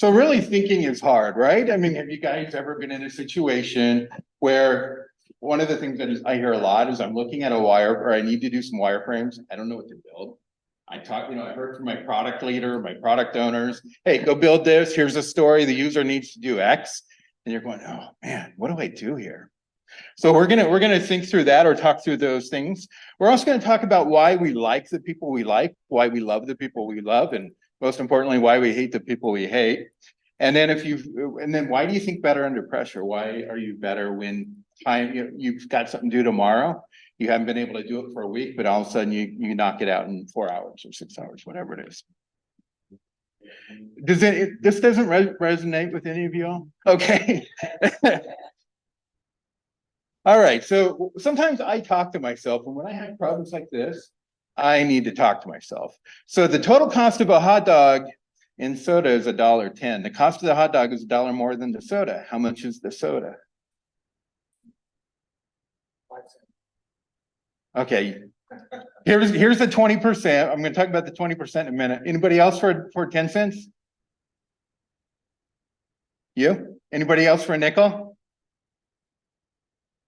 So really thinking is hard, right? I mean, have you guys ever been in a situation where one of the things that I hear a lot is I'm looking at a wire or I need to do some wireframes. I don't know what to build. I heard from my product leader, my product owners, hey, go build this. Here's a story. The user needs to do X. And you're going, oh man, what do I do here? So we're gonna think through that or talk through those things. We're also gonna talk about why we like the people we like, why we love the people we love, and most importantly, why we hate the people we hate. And then why do you think better under pressure? Why are you better when you've got something due tomorrow? You haven't been able to do it for a week, but all of a sudden you knock it out in 4 hours or 6 hours, whatever it is. This doesn't resonate with any of you all? Okay. All right, so sometimes I talk to myself, and when I have problems like this, I need to talk to myself. So the total cost of a hot dog and soda is $1.10. The cost of the hot dog is $1 more than the soda. How much is the soda? Okay, here's the 20%. I'm going to talk about the 20% in a minute. Anybody else for 10 cents? You? Anybody else for a nickel?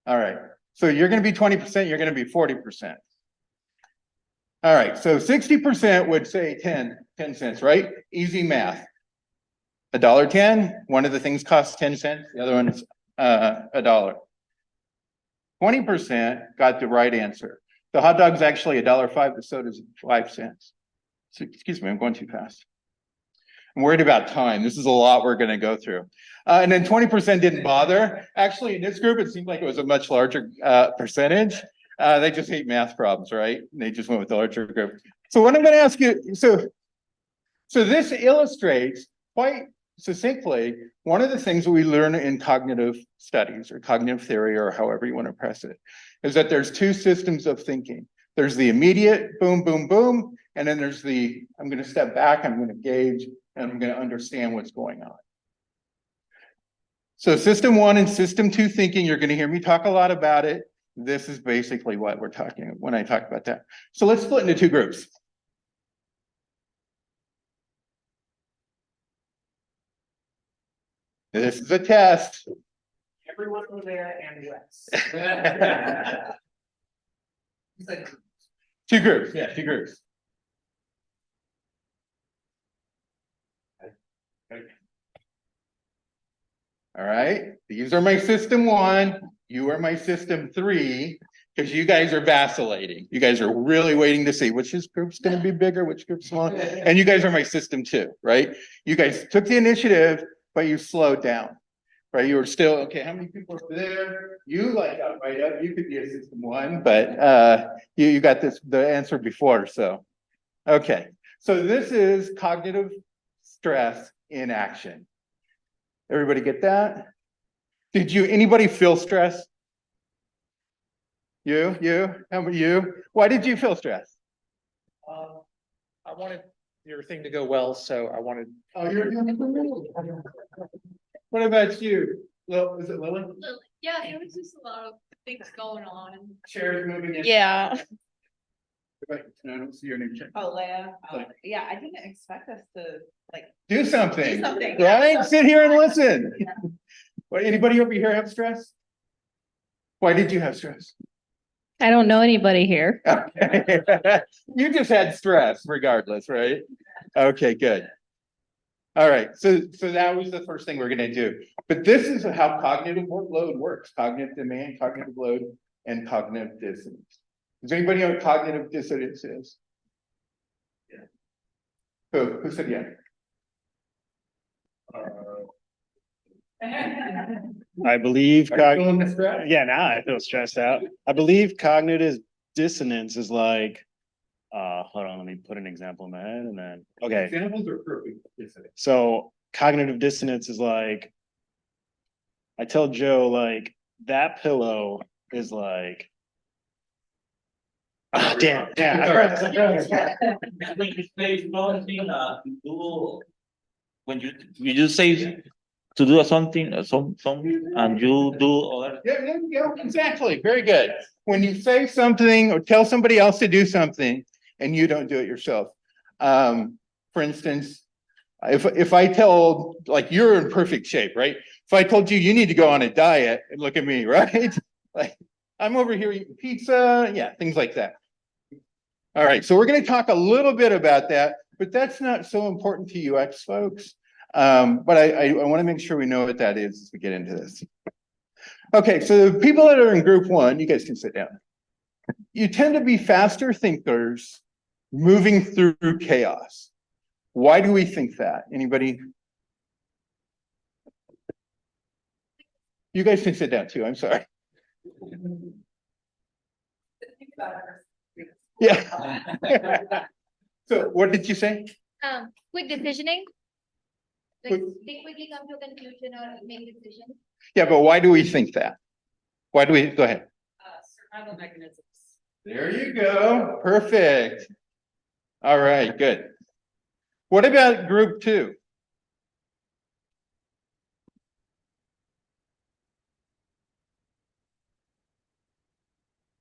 All right, so you're going to be 20%, you're going to be 40%. All right, so 60% would say 10 cents, right? Easy math. $1.10, one of the things costs 10 cents, the other one's $1. 20% got the right answer. The hot dog's actually $1.05, the soda's 5 cents. So, excuse me, I'm going too fast. I'm worried about time. This is a lot we're going to go through. And then 20% didn't bother. Actually, in this group, it seemed like it was a much larger percentage. They just hate math problems, right? They just went with the larger group. So what I'm going to ask you, so this illustrates quite succinctly one of the things that we learn in cognitive studies or cognitive theory or however you want to press it, is that there's two systems of thinking. There's the immediate boom, boom, boom, and then there's the, I'm going to step back, I'm going to gauge, and I'm going to understand what's going on. So system one and system two thinking, you're going to hear me talk a lot about it. This is basically what we're talking about when I talk about that. So let's split into two groups. This is a test. Everyone over there and US. Two groups, yeah, two groups. All right, these are my system one, you are my system three, because you guys are vacillating. You guys are really waiting to see which group's going to be bigger, which group's smaller. And you guys are my system two, right? You guys took the initiative, but you slowed down, right? You were still, okay, how many people are there? You got right up, you could be a system one, but you got the answer before, so. Okay, so this is cognitive stress in action. Everybody get that? Anybody feel stress? You? How about you? Why did you feel stress? I wanted your thing to go well, so I wanted. Oh, what about you? Is it Lily? Yeah, it was just a lot of things going on. Chairs moving in. Yeah. I don't see your name. Oh, Leah. Yeah, I didn't expect us to Do something. Do something. Right? Sit here and listen. What, anybody over here have stress? Why did you have stress? I don't know anybody here. Okay. You just had stress regardless, right? Okay, good. All right, so that was the first thing we're gonna do. But this is how cognitive load works. Cognitive demand, cognitive load, and cognitive dissonance. Does anybody know what cognitive dissonance is? Yeah. Who said yeah? I believe, Feeling the stress? yeah, now I feel stressed out. I believe cognitive dissonance is like, hold on, let me put an example in my head and then, okay. Examples are perfect. So cognitive dissonance is like, I tell Joe, like, that pillow is like, oh, damn. When you say something, when you say to do something, and you do other. Yeah, exactly. Very good. When you say something or tell somebody else to do something and you don't do it yourself. For instance, If I told, like, you're in perfect shape, right? If I told you, you need to go on a diet, and look at me, right? Like, I'm over here eating pizza, yeah, things like that. All right, so we're gonna talk a little bit about that, but that's not so important to UX folks. But I wanna make sure we know what that is as we get into this. Okay, so the people that are in group one, you guys can sit down. You tend to be faster thinkers moving through chaos. Why do we think that? Anybody? You guys can sit down too, I'm sorry. Yeah. So what did you say? Quick decisioning. Like, Quick- they quickly come to a conclusion or make decisions. Yeah, but why do we think that? Why do we, go ahead. Survival mechanisms. There you go, perfect. All right, good. What about group two?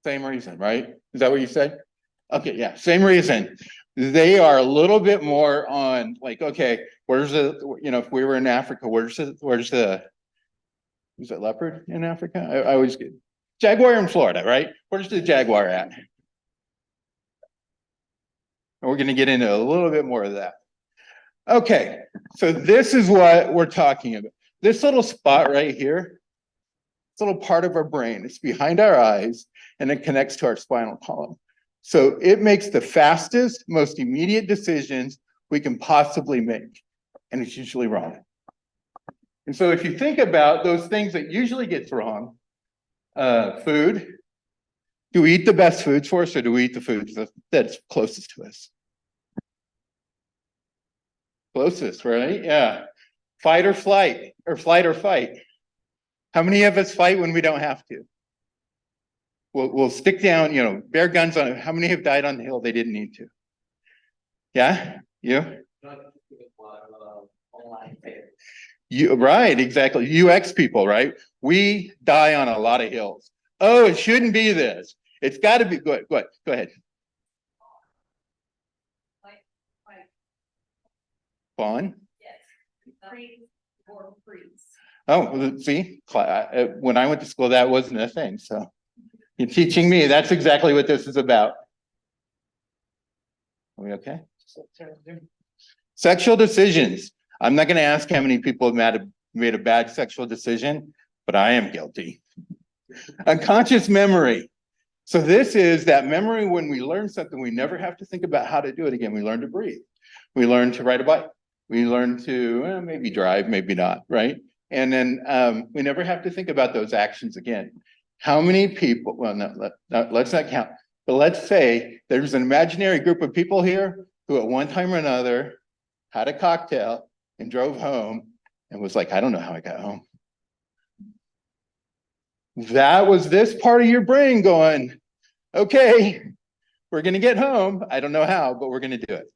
Same reason, right? Is that what you said? Okay, yeah, same reason. They are a little bit more on like, okay, where's the, you know, if we were in Africa, where's the, is it leopard in Africa? I always get, jaguar in Florida, right? Where's the jaguar at? And we're gonna get into a little bit more of that. Okay, so this is what we're talking about. This little spot right here, this little part of our brain, it's behind our eyes and it connects to our spinal column. So it makes the fastest, most immediate decisions we can possibly make. And it's usually wrong. And so if you think about those things that usually gets wrong, food, do we eat the best foods for us or do we eat the foods that's closest to us? Closest, right? Yeah. Fight or flight, or flight or fight. How many of us fight when we don't have to? We'll stick down, you know, bear guns on it. How many have died on the hill they didn't need to? Yeah, you? You, right, exactly. UX people, right? We die on a lot of hills. Oh, it shouldn't be this. It's got to be good. Go ahead. Fawn? Freeze or freeze. Oh, well, see, when I went to school, that wasn't a thing. So you're teaching me. That's exactly what this is about. Are we okay? Sexual decisions. I'm not going to ask how many people have made a bad sexual decision, but I am guilty. Unconscious memory. So this is that memory when we learn something, we never have to think about how to do it again. We learn to breathe. We learn to ride a bike. We learn to maybe drive, maybe not, right? And then we never have to think about those actions again. How many people, well, let's not count, but let's say there's an imaginary group of people here who at one time or another had a cocktail and drove home and was like, I don't know how I got home. That was this part of your brain going, okay, we're gonna get home. I don't know how, but we're gonna do it.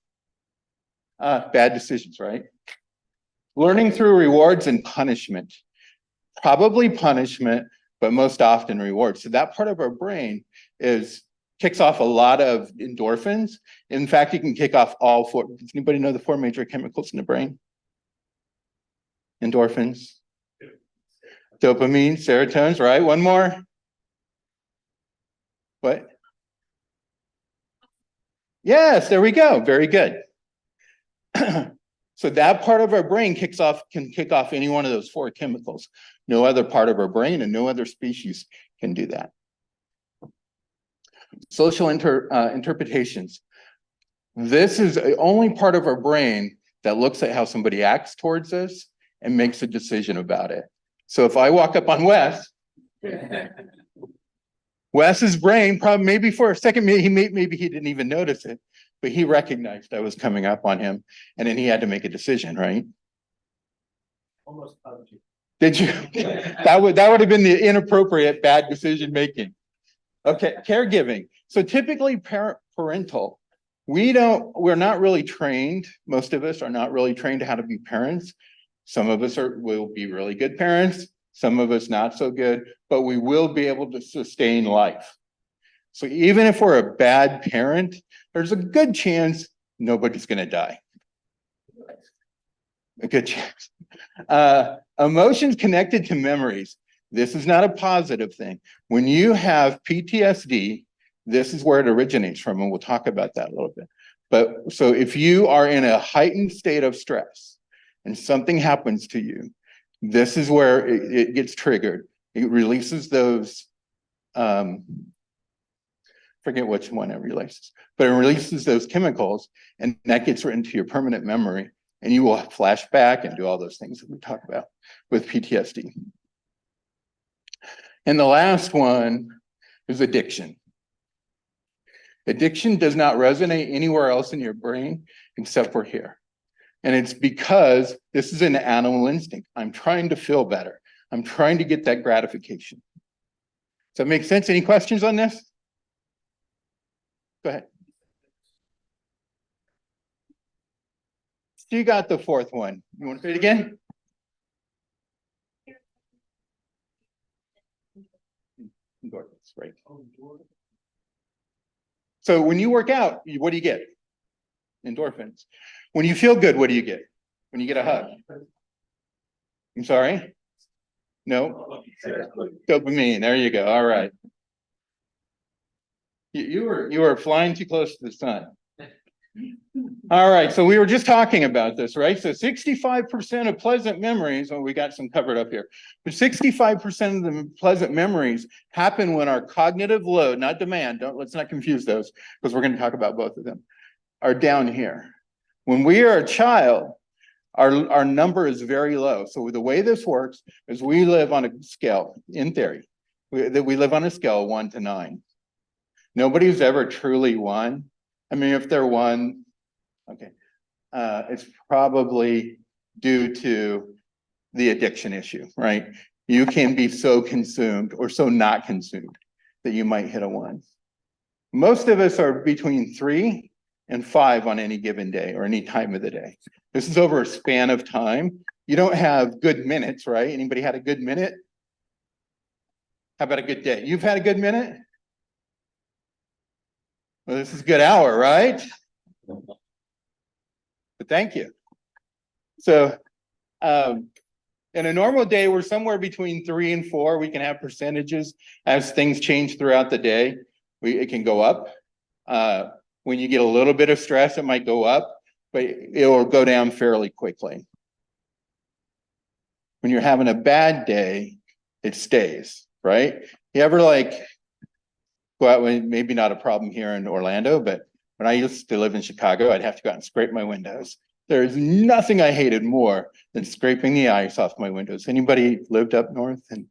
Bad decisions, right? Learning through rewards and punishment. Probably punishment, but most often rewards. So that part of our brain kicks off a lot of endorphins. In fact, you can kick off all four. Does anybody know the four major chemicals in the brain? Endorphins, dopamine, serotonin, right? One more. What? Yes, there we go. Very good. So that part of our brain can kick off any one of those four chemicals. No other part of our brain and no other species can do that. Social interpretations. This is the only part of our brain that looks at how somebody acts towards us and makes a decision about it. So if I walk up on Wes, Wes's brain probably maybe for a second, maybe he didn't even notice it, but he recognized I was coming up on him and then he had to make a decision, right? Almost hugged you. Did you? That would have been the inappropriate bad decision making. Okay, caregiving. So typically parental, we're not really trained. Most of us are not really trained how to be parents. Some of us will be really good parents, some of us not so good, but we will be able to sustain life. So even if we're a bad parent, there's a good chance nobody's going to die. A good chance. Emotions connected to memories. This is not a positive thing. When you have PTSD, this is where it originates from, and we'll talk about that a little bit. But so if you are in a heightened state of stress and something happens to you, this is where it gets triggered. It releases those, forget which one it releases, but it releases those chemicals, and that gets written to your permanent memory, and you will flash back and do all those things that we talk about with PTSD. And the last one is addiction. Addiction does not resonate anywhere else in your brain except for here. And it's because this is an animal instinct. I'm trying to feel better. I'm trying to get that gratification. Does that make sense? Any questions on this? Go ahead. You got the fourth one. You want to say it again? Endorphins, right? So when you work out, what do you get? Endorphins. When you feel good, what do you get? When you get a hug? I'm sorry? No? Dopamine. There you go. All right. You were flying too close to the sun. All right, so we were just talking about this, right? So 65% of pleasant memories, well, we got some covered up here, but 65% of the pleasant memories happen when our cognitive load, not demand, let's not confuse those, because we're going to talk about both of them, are down here. When we are a child, our number is very low. So the way this works is we live on a scale, in theory, we live on a scale of 1 to 9. Nobody's ever truly 1. I mean, if they're 1, okay, it's probably due to the addiction issue, right? You can be so consumed or so not consumed that you might hit a 1. Most of us are between 3 and 5 on any given day or any time of the day. This is over a span of time. You don't have good minutes, right? Anybody had a good minute? How about a good day? You've had a good minute? Well, this is a good hour, right? But thank you. So in a normal day, we're somewhere between 3 and 4. We can have percentages as things change throughout the day. It can go up. When you get a little bit of stress, it might go up, but it will go down fairly quickly. When you're having a bad day, it stays, right? You ever go out, maybe not a problem here in Orlando, but when I used to live in Chicago, I'd have to go out and scrape my windows. There's nothing I hated more than scraping the ice off my windows. Anybody lived up north? And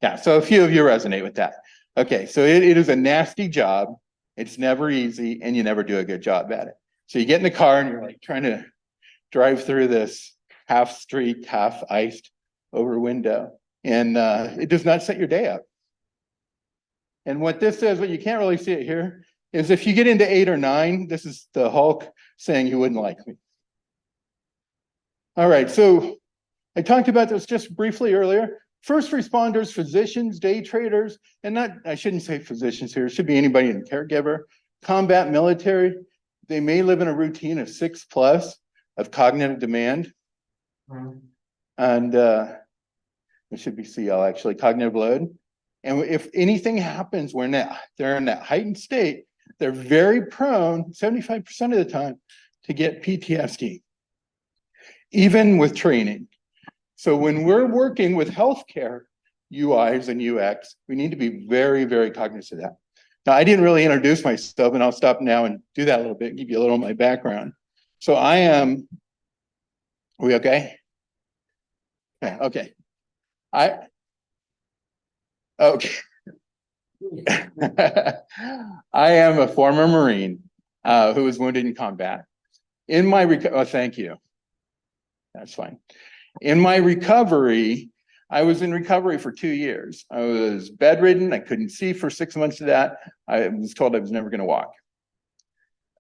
yeah, so a few of you resonate with that. Okay, so it is a nasty job. It's never easy, and you never do a good job at it. So you get in the car and you're trying to drive through this half street, half iced over window, and it does not set your day up. And what this says, what you can't really see it here, is if you get into 8 or 9, this is the Hulk saying you wouldn't like me. All right, so I talked about this just briefly earlier. First responders, physicians, day traders, and I shouldn't say physicians here, it should be anybody in caregiver, combat military, they may live in a routine of 6+ of cognitive demand. And it should be CL actually, cognitive load. And if anything happens when they're in that heightened state, they're very prone, 75% of the time, to get PTSD, even with training. So when we're working with healthcare UIs and UX, we need to be very, very cognizant of that. Now, I didn't really introduce myself, and I'll stop now and do that a little bit, give you a little of my background. So are we okay? Okay. Okay. I am a former Marine who was wounded in combat. Thank you. That's fine. In my recovery, I was in recovery for 2 years. I was bedridden. I couldn't see for 6 months of that. I was told I was never going to walk.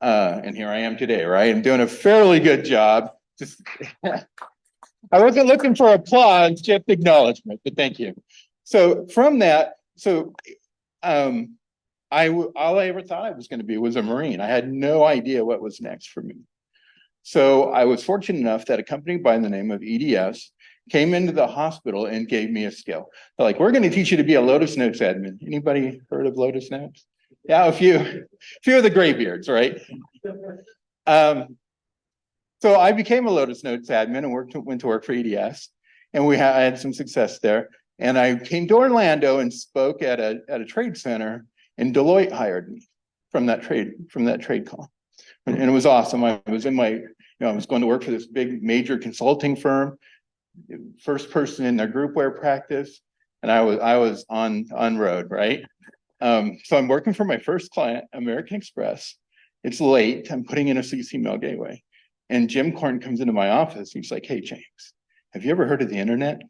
And here I am today, right? I'm doing a fairly good job. Just I wasn't looking for applause, just acknowledgement, but thank you. So from that, all I ever thought I was going to be was a Marine. I had no idea what was next for me. So I was fortunate enough that a company by the name of EDS came into the hospital and gave me a skill. They're like, we're going to teach you to be a Lotus Notes admin. Anybody heard of Lotus Notes? Yeah, a few of the graybeards, right? So I became a Lotus Notes admin and went to work for EDS, and I had some success there. And I came to Orlando and spoke at a trade center, and Deloitte hired me from that trade call, and it was awesome. I was I was going to work for this big major consulting firm, first person in their groupware practice, and I was on road, right? So I'm working for my first client, American Express. It's late. I'm putting in a CC mail gateway, and Jim Korn comes into my office. He's like, "Hey, James, have you ever heard of the internet?"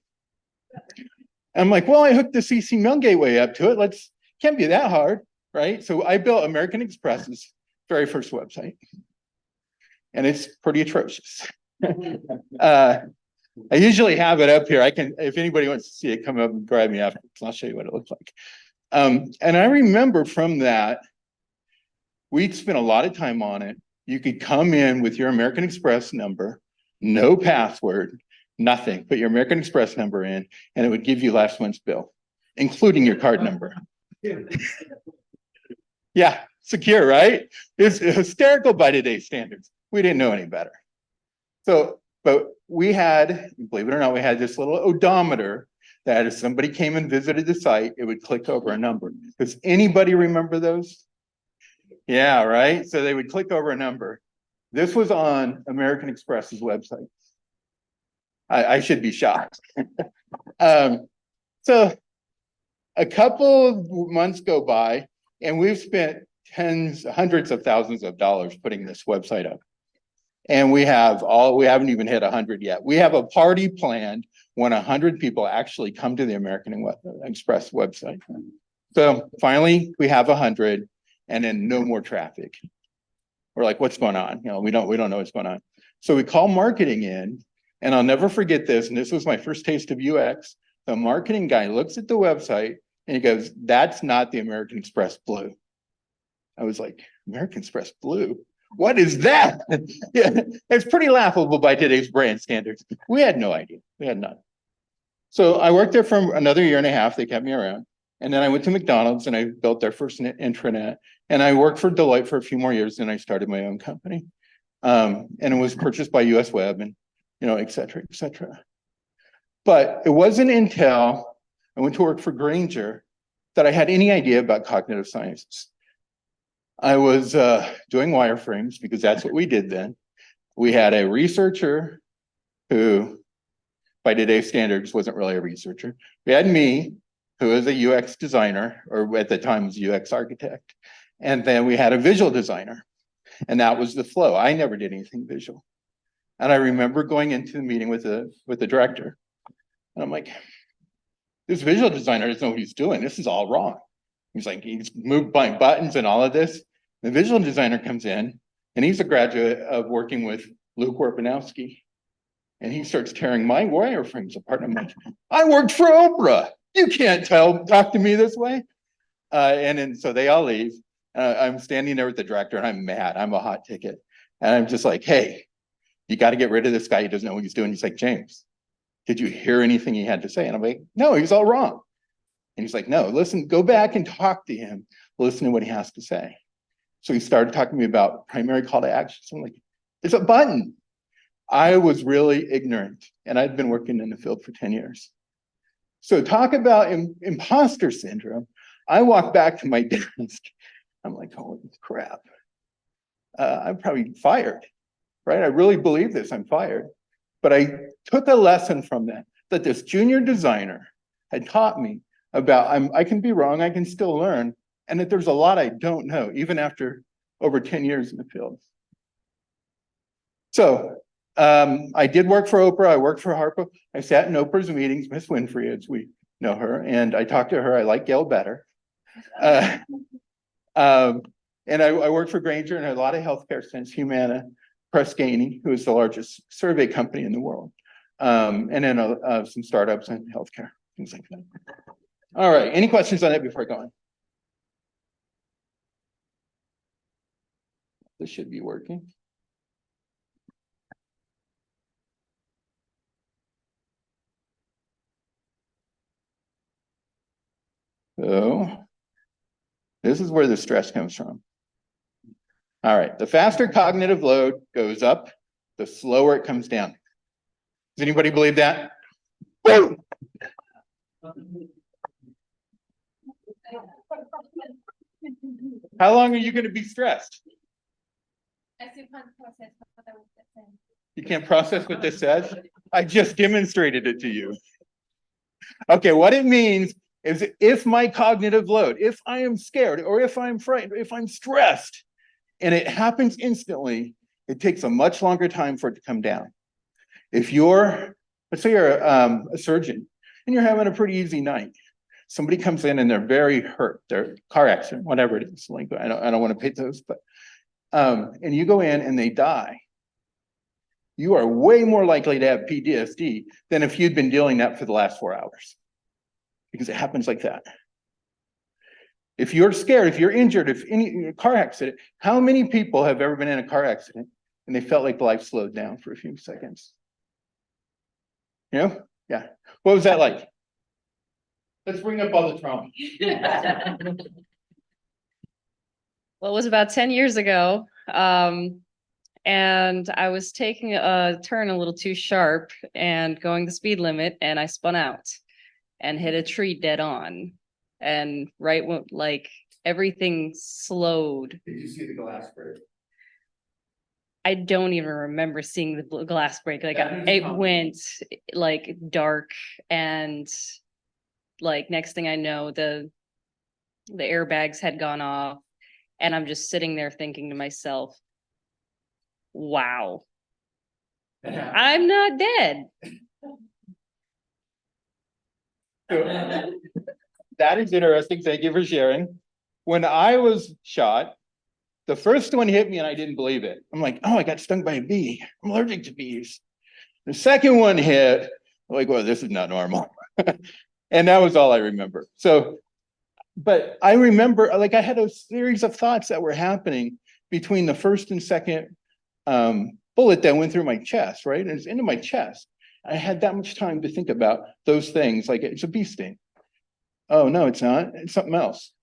I'm like, "Well, I hooked the CC mail gateway up to it. Can't be that hard, right?" So I built American Express's very first website, and it's pretty atrocious. I usually have it up here. If anybody wants to see it, come up and grab me after. I'll show you what it looks like. And I remember from that, we'd spent a lot of time on it. You could come in with your American Express number, no password, nothing, put your American Express number in, and it would give you last month's bill, including your card number. Yeah, secure, right? It's hysterical by today's standards. We didn't know any better. But we had, believe it or not, we had this little odometer that if somebody came and visited the site, it would click over a number. Does anybody remember those? Yeah, right? So they would click over a number. This was on American Express's website. I should be shocked. So a couple of months go by, and we've spent hundreds of thousands of dollars putting this website up. And we haven't even hit 100 yet. We have a party planned when 100 people actually come to the American Express website. So finally, we have 100, and then no more traffic. We're like, what's going on? We don't know what's going on. So we call marketing in, and I'll never forget this. And this was my first taste of UX. The marketing guy looks at the website and he goes, "That's not the American Express Blue." I was like, American Express Blue? What is that? Yeah, it's pretty laughable by today's brand standards. We had no idea. We had none. So I worked there for another year and a half. They kept me around. And then I went to McDonald's and I built their first intranet. And I worked for Deloitte for a few more years. Then I started my own company. And it was purchased by US Web and, et cetera, et cetera. But it wasn't until I went to work for Granger that I had any idea about cognitive sciences. I was doing wireframes because that's what we did then. We had a researcher who, by today's standards, wasn't really a researcher. We had me, who was a UX designer, or at the time was a UX architect. And then we had a visual designer, and that was the flow. I never did anything visual. And I remember going into the meeting with the director, and I'm like, this visual designer doesn't know what he's doing. This is all wrong. He's like, he's moved by buttons and all of this. The visual designer comes in, and he's a graduate of working with Luke Warpanowski. And he starts tearing my wireframes apart. And I'm like, I worked for Oprah. You can't talk to me this way. And then so they all leave. I'm standing there with the director, and I'm mad. I'm a hot ticket. And I'm just like, hey, you got to get rid of this guy. He doesn't know what he's doing. He's like, James, did you hear anything he had to say? And I'm like, no, he's all wrong. And he's like, no, listen, go back and talk to him. Listen to what he has to say. So he started talking to me about primary call to action. So I'm like, it's a button. I was really ignorant, and I'd been working in the field for 10 years. So talk about imposter syndrome. I walk back to my desk. I'm like, holy crap. I'm probably fired, right? I really believe this, I'm fired. But I took a lesson from that this junior designer had taught me about I can be wrong, I can still learn, and that there's a lot I don't know, even after over 10 years in the field. So I did work for Oprah, I worked for Harpo. I sat in Oprah's meetings, Miss Winfrey, as we know her, and I talked to her. I like Gail better. And I worked for Granger and a lot of healthcare since Humana, Press Ganey, who is the largest survey company in the world. And then some startups in healthcare, things like that. All right, any questions on that before I go on? This should be working. So this is where the stress comes from. All right, the faster cognitive load goes up, the slower it comes down. Does anybody believe that? Woo! How long are you going to be stressed? As you can't process what I was saying. You can't process what this says? I just demonstrated it to you. Okay, what it means is if my cognitive load, if I am scared or if I'm frightened, if I'm stressed, and it happens instantly, it takes a much longer time for it to come down. If you're, let's say you're a surgeon and you're having a pretty easy night, somebody comes in and they're very hurt, they're car accident, whatever it is, like I don't want to pay those, but and you go in and they die, you are way more likely to have PTSD than if you'd been dealing that for the last 4 hours, because it happens like that. If you're scared, if you're injured, if any car accident, how many people have ever been in a car accident and they felt like life slowed down for a few seconds? You know? Yeah. What was that like? Let's bring up all the trauma. Well, it was about 10 years ago. And I was taking a turn a little too sharp and going the speed limit, and I spun out and hit a tree dead on. And right when like everything slowed. Did you see the glass break? I don't even remember seeing the glass break. Like That is it common. went like dark, and like next thing I know, the airbags had gone off, and I'm just sitting there thinking to myself, wow, I'm not dead. That is interesting. Thank you for sharing. When I was shot, the first one hit me and I didn't believe it. I'm like, oh, I got stung by a bee. I'm allergic to bees. The second one hit, I'm like, well, this is not normal. And that was all I remember. So, but I remember, like, I had a series of thoughts that were happening between the first and second bullet that went through my chest, right? And it's into my chest. I had that much time to think about those things, like it's a bee sting. Oh, no, it's not. It's something else.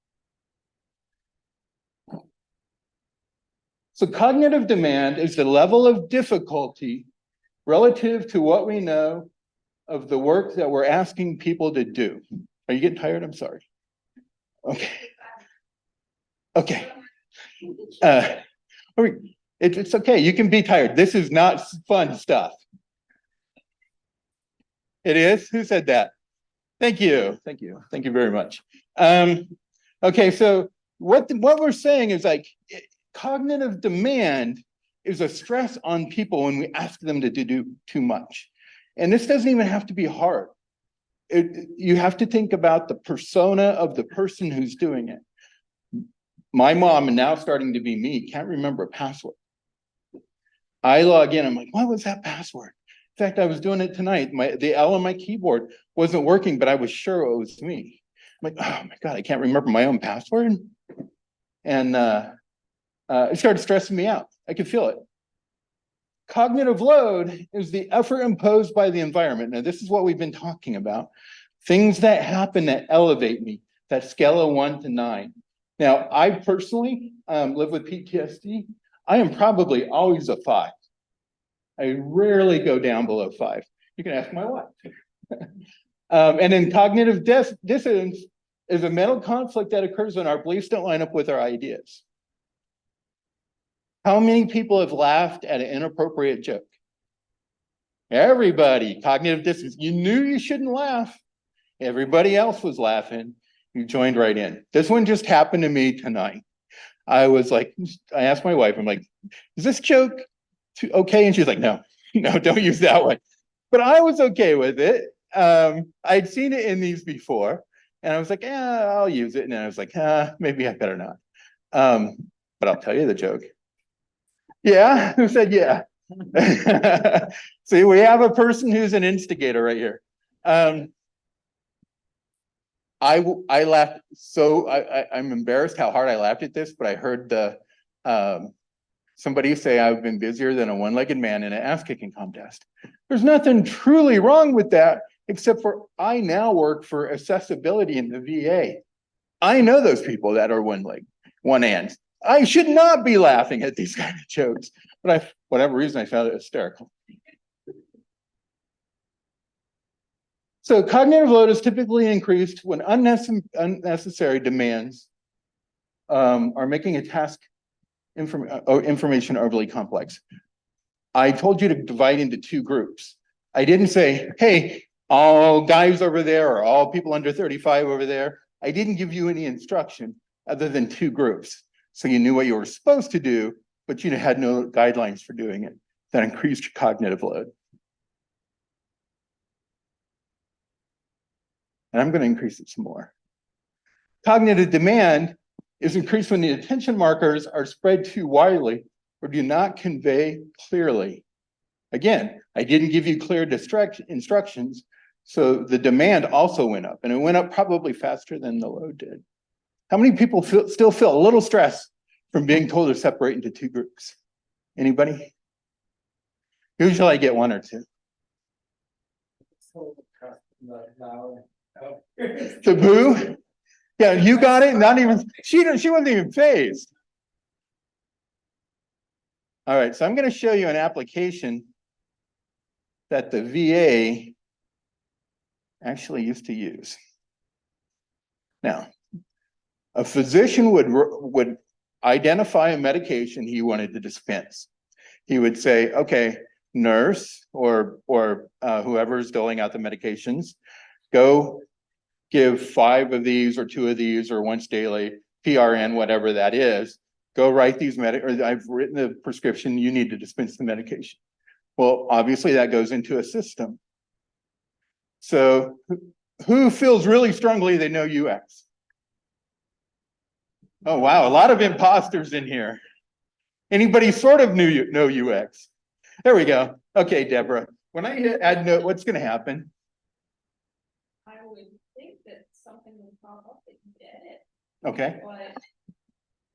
So cognitive demand is the level of difficulty relative to what we know of the work that we're asking people to do. Are you getting tired? I'm sorry. Okay. Okay. It's okay. You can be tired. This is not fun stuff. It is? Who said that? Thank you. Thank you. Thank you very much. Okay, so what we're saying is like cognitive demand is a stress on people when we ask them to do too much. And this doesn't even have to be hard. You have to think about the persona of the person who's doing it. My mom, and now starting to be me, can't remember a password. I log in, I'm like, what was that password? In fact, I was doing it tonight. The L on my keyboard wasn't working, but I was sure it was me. I'm like, oh my God, I can't remember my own password. And it started stressing me out. I could feel it. Cognitive load is the effort imposed by the environment. Now, this is what we've been talking about. Things that happen that elevate me, that scale of 1 to 9. Now, I personally live with PTSD. I am probably always a 5. I rarely go down below 5. You can ask my wife. And then cognitive dissonance is a mental conflict that occurs when our beliefs don't line up with our ideas. How many people have laughed at an inappropriate joke? Everybody. Cognitive dissonance. You knew you shouldn't laugh. Everybody else was laughing. You joined right in. This one just happened to me tonight. I was like, I asked my wife, I'm like, is this joke okay? And she's like, no, don't use that one. But I was okay with it. I'd seen it in these before. And I was like, yeah, I'll use it. And I was like, maybe I better not. But I'll tell you the joke. Yeah, who said yeah? See, we have a person who's an instigator right here. I laughed so I'm embarrassed how hard I laughed at this, but I heard somebody say I've been busier than a one-legged man in an ass-kicking contest. There's nothing truly wrong with that, except for I now work for accessibility in the VA. I know those people that are one hand. I should not be laughing at these kind of jokes, but whatever reason, I found it hysterical. So cognitive load is typically increased when unnecessary demands are making a task information overly complex. I told you to divide into two groups. I didn't say, hey, all guys over there or all people under 35 over there. I didn't give you any instruction other than two groups. So you knew what you were supposed to do, but you had no guidelines for doing it. That increased your cognitive load. And I'm going to increase it some more. Cognitive demand is increased when the attention markers are spread too widely or do not convey clearly. Again, I didn't give you clear instructions, so the demand also went up, and it went up probably faster than the load did. How many people still feel a little stress from being told to separate into two groups? Anybody? Usually I get one or two. The boo? Yeah, you got it. Not even she wasn't even phased. All right, so I'm going to show you an application that the VA actually used to use. Now, a physician would identify a medication he wanted to dispense. He would say, okay, nurse or whoever's doling out the medications, go give 5 of these or 2 of these or once daily, PRN, whatever that is. Go write these or I've written the prescription, you need to dispense the medication. Well, obviously that goes into a system. So who feels really strongly they know UX? Oh, wow, a lot of imposters in here. Anybody sort of know UX? There we go. Okay, Deborah, when I hit add note, what's going to happen? I would think that something would pop up that you did it. Okay,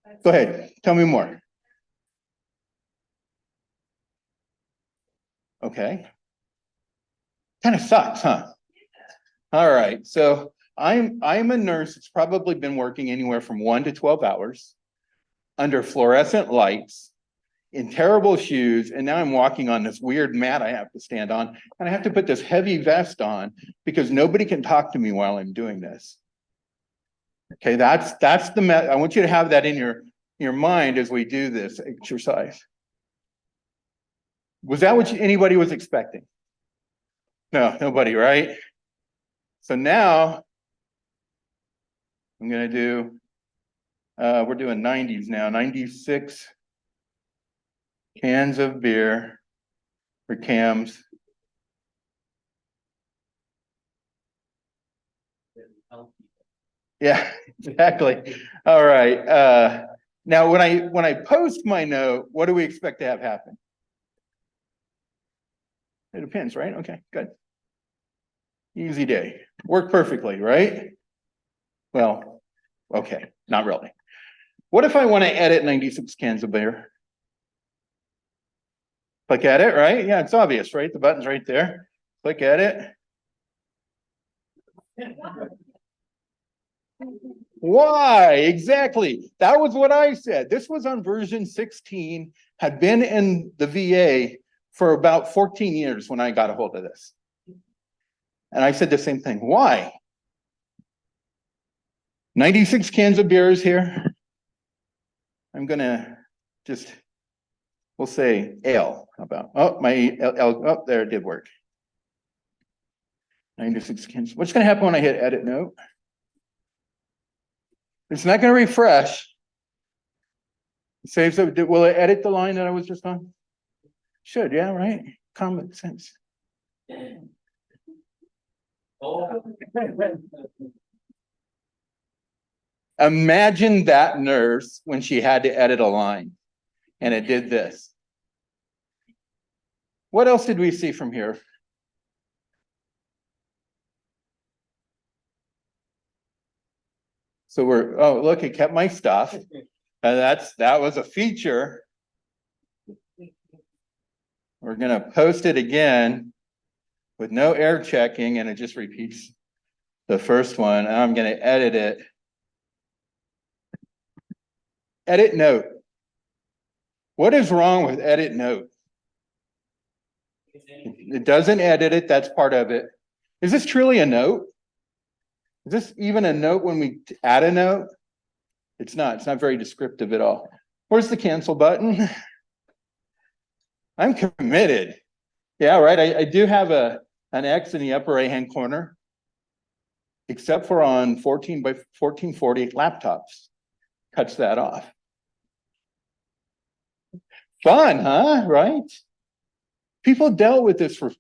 But go ahead. Tell me more. Okay. Kind of sucks, huh? All right. So I'm a nurse that's probably been working anywhere from 1 to 12 hours under fluorescent lights in terrible shoes. And now I'm walking on this weird mat I have to stand on. And I have to put this heavy vest on because nobody can talk to me while I'm doing this. Okay, that's the I want you to have that in your mind as we do this exercise. Was that what anybody was expecting? No, nobody, right? So now I'm going to do, we're doing 90s now, 96 cans of beer for cams. Yeah, exactly. All right. Now, when I post my note, what do we expect to have happen? It depends, right? Okay, good. Easy day. Worked perfectly, right? Well, okay, not really. What if I want to edit 96 cans of beer? Click at it, right? Yeah, it's obvious, right? The button's right there. Click at it. Why? Exactly. That was what I said. This was on version 16, had been in the VA for about 14 years when I got a hold of this. And I said the same thing. Why? 96 cans of beers here. I'm going to just, we'll say ale. How about, oh, my L, oh, there it did work. 96 cans. What's going to happen when I hit edit note? It's not going to refresh. It saves it. Will it edit the line that I was just on? Should, yeah, right? Common sense. Imagine that nurse when she had to edit a line and it did this. What else did we see from here? So oh, look, it kept my stuff. And that was a feature. We're going to post it again with no error checking, and it just repeats the first one. And I'm going to edit it Edit note. What is wrong with edit note? It doesn't edit it, that's part of it. Is this truly a note? Is this even a note when we add a note? It's not very descriptive at all. Where's the cancel button? I'm committed. Yeah, right, I do have an X in the upper right-hand corner, except for on 14 by 1440 laptops. Cuts that off. Fun, huh? Right? People dealt with this for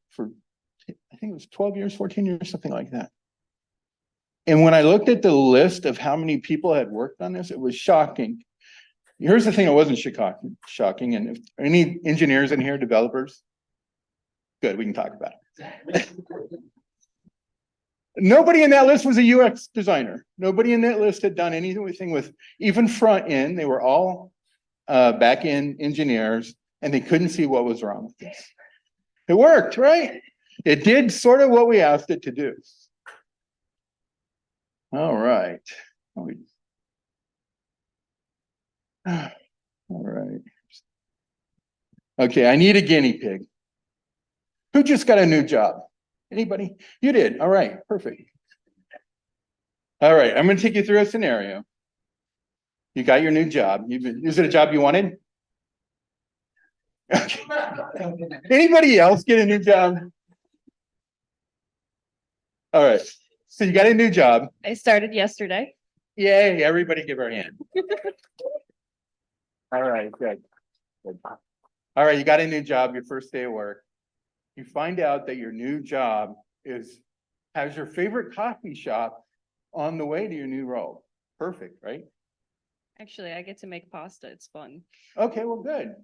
I think it was 12 years, 14 years, something like that. And when I looked at the list of how many people had worked on this, it was shocking. Here's the thing that wasn't shocking. And if any engineers in here, developers, good, we can talk about it. Nobody in that list was a UX designer. Nobody in that list had done anything with even front end. They were all back end engineers, and they couldn't see what was wrong with this. It worked, right? It did sort of what we asked it to do. All right. All right. Okay, I need a guinea pig. Who just got a new job? Anybody? You did. All right, perfect. All right, I'm going to take you through a scenario. You got your new job. Is it a job you wanted? Okay. Anybody else get a new job? All right. So you got a new job. I started yesterday. Yay, everybody give her a hand. All right, good. All right, you got a new job, your first day of work. You find out that your new job has your favorite coffee shop on the way to your new role. Perfect, right? Actually, I get to make pasta. It's fun. Okay, well, good.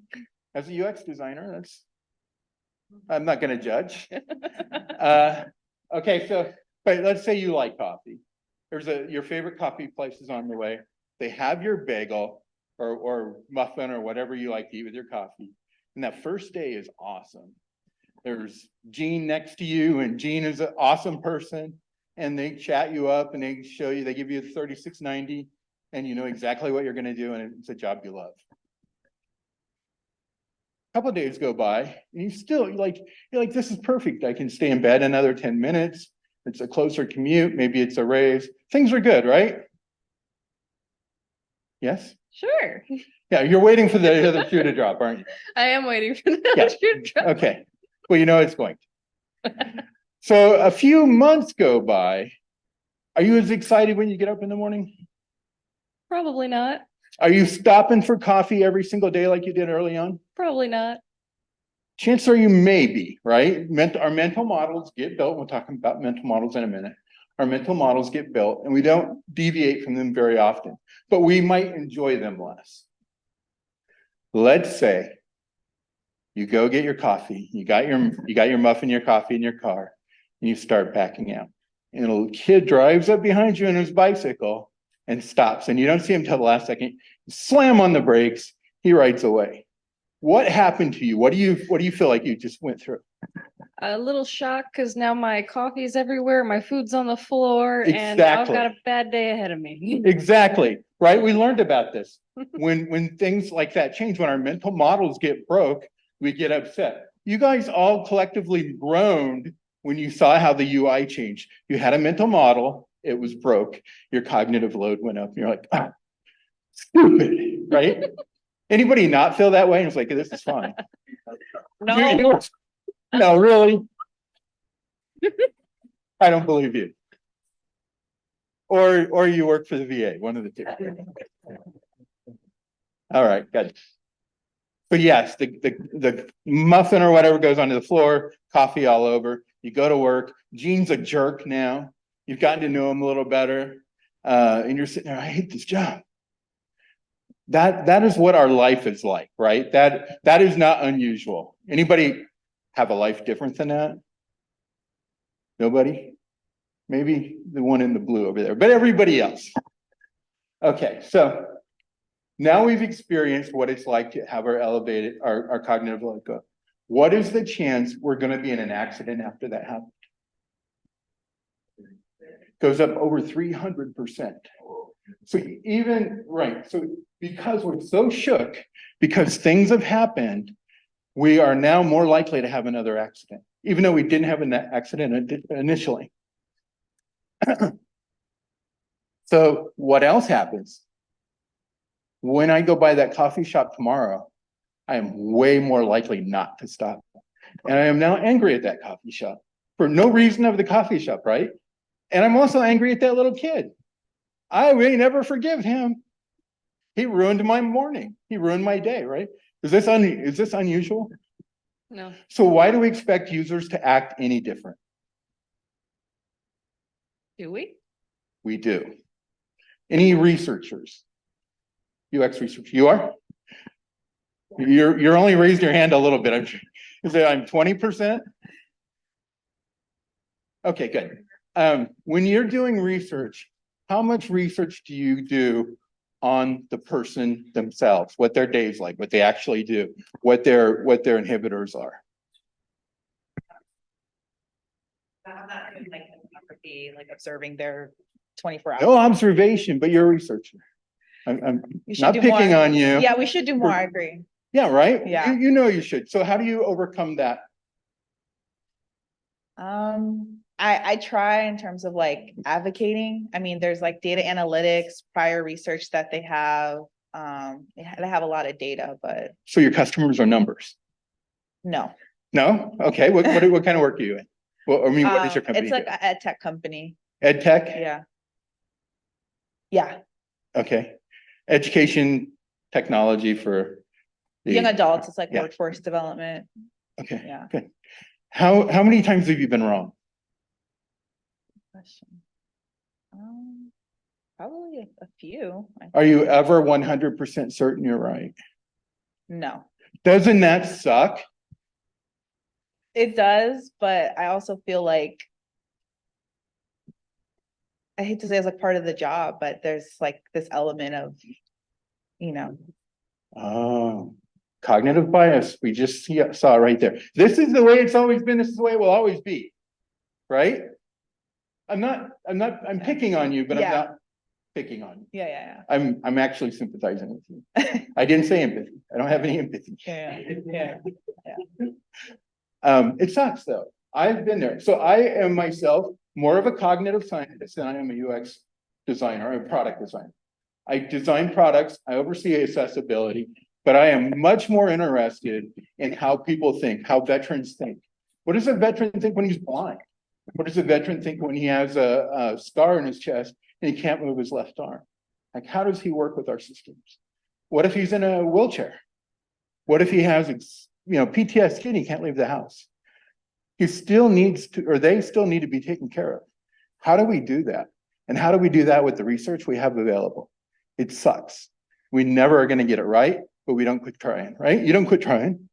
As a UX designer, I'm not gonna judge. Okay, so, but let's say you like coffee. Your favorite coffee place is on the way. They have your bagel or muffin or whatever you like to eat with your coffee. And that first day is awesome. There's Gene next to you, and Gene is an awesome person. And they chat you up and they give you $36.90, and you know exactly what you're gonna do, and it's a job you love. A couple of days go by, and you're like, this is perfect. I can stay in bed another 10 minutes. It's a closer commute. Maybe it's a raise. Things are good, right? Yes? Sure. Yeah, you're waiting for the other shoe to drop, aren't you? I am waiting for the Yeah. shoe to drop. Okay. Well, you know it's going to. So a few months go by. Are you as excited when you get up in the morning? Probably not. Are you stopping for coffee every single day like you did early on? Probably not. Chances are you may be, right? Our mental models get built. We'll talk about mental models in a minute. Our mental models get built and we don't deviate from them very often, but we might enjoy them less. Let's say you go get your coffee, you got your muffin, your coffee in your car, and you start backing out. And a little kid drives up behind you on his bicycle and stops, and you don't see him till the last second. You slam on the brakes, he rides away. What happened to you? What do you feel like you just went through? A little shock because now my coffee's everywhere, my food's on the floor, and I've Exactly. got a bad day ahead of me. Exactly, right? We learned about this. When things like that change, when our mental models get broke, we get upset. You guys all collectively groaned when you saw how the UI changed. You had a mental model, it was broke, your cognitive load went up, and you're like, ah, stupid, right? Anybody not feel that way? And it's like, this is fine. No. No, really? I don't believe you. Or you work for the VA, one of the two. All right, good. But yes, the muffin or whatever goes onto the floor, coffee all over. You go to work. Gene's a jerk now. You've gotten to know him a little better. And you're sitting there, I hate this job. That is what our life is like, right? That is not unusual. Anybody have a life different than that? Nobody? Maybe the one in the blue over there, but everybody else. Okay, so now we've experienced what it's like to have our cognitive load go. What is the chance we're going to be in an accident after that happens? Goes up over 300%. So even, right, so because we're so shook, because things have happened, we are now more likely to have another accident, even though we didn't have an accident initially. So what else happens? When I go by that coffee shop tomorrow, I am way more likely not to stop. And I am now angry at that coffee shop for no reason of the coffee shop, right? And I'm also angry at that little kid. I may never forgive him. He ruined my morning. He ruined my day, right? Is this unusual? No, So why do we expect users to act any different? do we? We do. Any researchers? UX research, you are? You're only raised your hand a little bit. I'm 20%? Okay, good. When you're doing research, how much research do you do on the person themselves, what their day's like, what they actually do, what their inhibitors are? I'm not doing like photography, like observing their 24 hours. No observation, but you're a researcher. I'm We should not do picking more. on you. Yeah, we should do more, I agree. Yeah, right? Yeah. You know you should. So how do you overcome that? I try in terms of like advocating. I mean, there's like data analytics, prior research that they have. They have a lot of data, but So your customers are numbers? no. No? Okay, what kind of work are you in? Well, I mean, what is your company It's like do? an ed tech company. Ed tech? Yeah. Yeah, Okay. Education technology for the young adults, it's like yeah. workforce development. Okay, Yeah. good. How many times have you been wrong? Question. Probably a few. Are you ever 100% certain you're right? No, Doesn't that suck? it does, but I also feel like I hate to say it's like part of the job, but there's like this element of, you know, Oh, cognitive bias. We just saw it right there. This is the way it's always been. This is the way it will always be. Right? I'm picking on you, but I'm Yeah. not picking on you. yeah. I'm actually sympathizing with you. I didn't say empathy. I don't have any empathy. Yeah. It sucks though. I've been there. So I am myself more of a cognitive scientist than I am a UX designer, a product designer. I design products, I oversee accessibility, but I am much more interested in how people think, how veterans think. What does a veteran think when he's blind? What does a veteran think when he has a scar in his chest and he can't move his left arm? Like, how does he work with our systems? What if he's in a wheelchair? What if he has, PTSD and he can't leave the house? He still needs to, or they still need to be taken care of. How do we do that? And how do we do that with the research we have available? It sucks. We never are going to get it right, but we don't quit trying, right? You don't quit trying.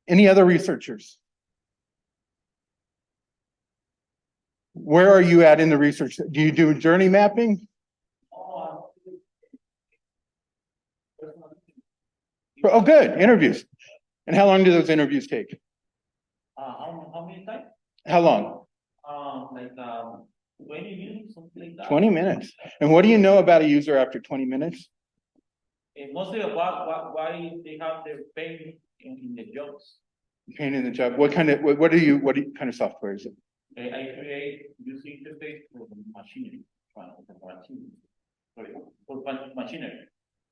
Any other researchers? Where are you at in the research? Do you do journey mapping? Oh, good. Interviews. And how long do those interviews take? How many times? How long? 20 minutes, something like that. 20 minutes. And what do you know about a user after 20 minutes? And mostly about why they have their pain in the jobs. Pain in the job. What kind of kind of software is it? I create user interface for machinery. For machinery.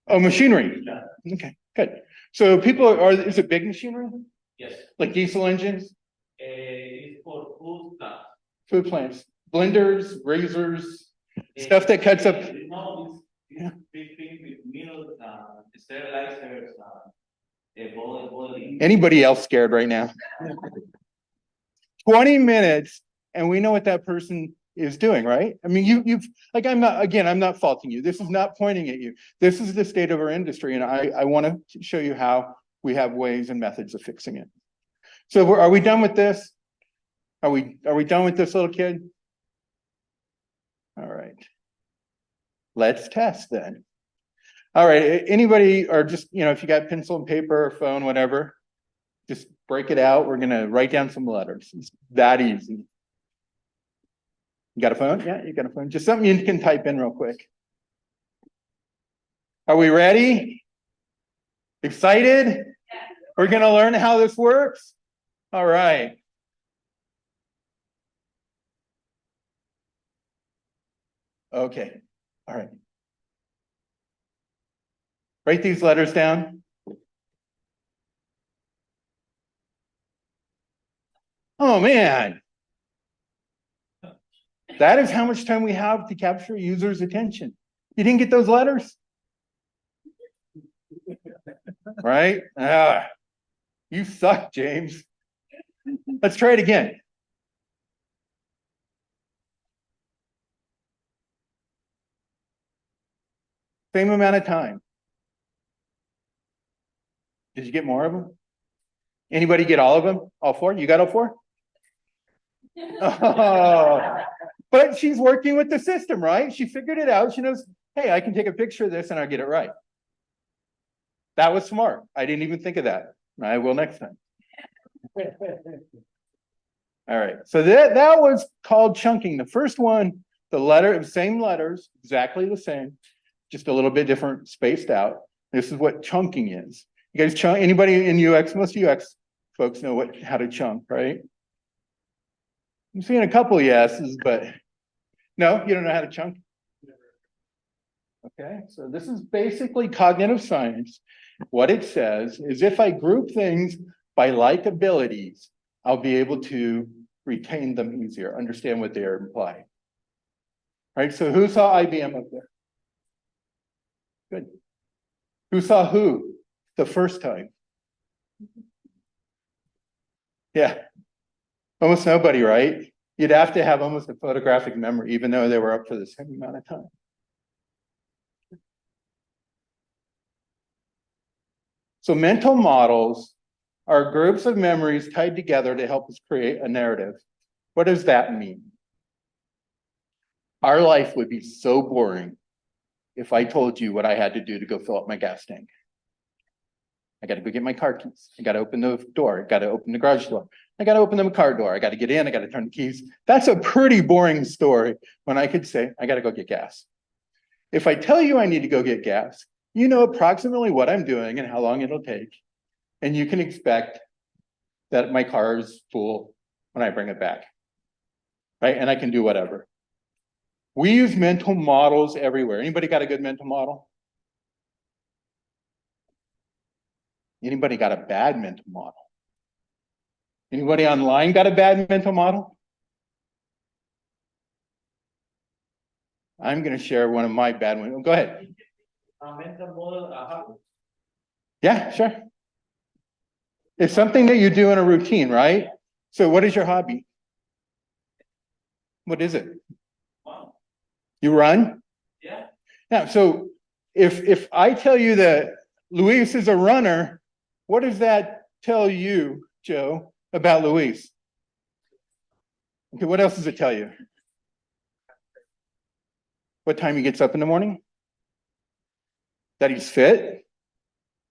Oh, machinery. Yeah. Okay, good. So is it big machinery? Yes. Like diesel engines, It's for food plants. food plants, blenders, razors, stuff that cuts up. No, Yeah. big thing with milk, sterilizers, body. Anybody else scared right now? 20 minutes and we know what that person is doing, right? I mean, you've like, I'm not faulting you. This is not pointing at you. This is the state of our industry. And I want to show you how we have ways and methods of fixing it. So are we done with this? Are we done with this little kid? All right. Let's test then. All right, anybody, or just, if you got pencil and paper or phone, whatever, just break it out. We're gonna write down some letters. It's that easy. You got a phone? Yeah, you got a phone. Just something you can type in real quick. Are we ready? Excited? We're gonna learn how this works? All right. Okay, all right. Write these letters down. Oh, man. That is how much time we have to capture users' attention. You didn't get those letters? Right? Ah, you suck, James. Let's try it again. Same amount of time. Did you get more of them? Anybody get all of them? All four? You got all four? Oh, but she's working with the system, right? She figured it out. She knows, hey, I can take a picture of this and I'll get it right. That was smart. I didn't even think of that. I will next time. All right. So that was called chunking. The first one, same letters, exactly the same, just a little bit different, spaced out. This is what chunking is. You guys chunk, anybody in UX, most UX folks know how to chunk, right? I'm seeing a couple yeses, but no, you don't know how to chunk? Okay, so this is basically cognitive science. What it says is if I group things by like abilities, I'll be able to retain them easier, understand what they're implying. Right, so who saw IBM up there? Good. Who saw who the first time? Yeah, almost nobody, right? You'd have to have almost a photographic memory, even though they were up for the same amount of time. So mental models are groups of memories tied together to help us create a narrative. What does that mean? Our life would be so boring if I told you what I had to do to go fill up my gas tank. I got to go get my car keys. I got to open the door. I got to open the garage door. I got to open the car door. I got to get in. I got to turn the keys. That's a pretty boring story when I could say, I got to go get gas. If I tell you I need to go get gas, you know approximately what I'm doing and how long it'll take. And you can expect that my car is full when I bring it back. Right? And I can do whatever. We use mental models everywhere. Anybody got a good mental model? Anybody got a bad mental model? Anybody online got a bad mental model? I'm going to share one of my bad ones. Go ahead. Mental model, Yeah, sure. It's something that you do in a routine, right? So what is your hobby? What is it? wow, You run? yeah, Yeah, so if I tell you that Luis is a runner, what does that tell you, Joe, about Luis? Okay, what else does it tell you? What time he gets up in the morning? That he's fit?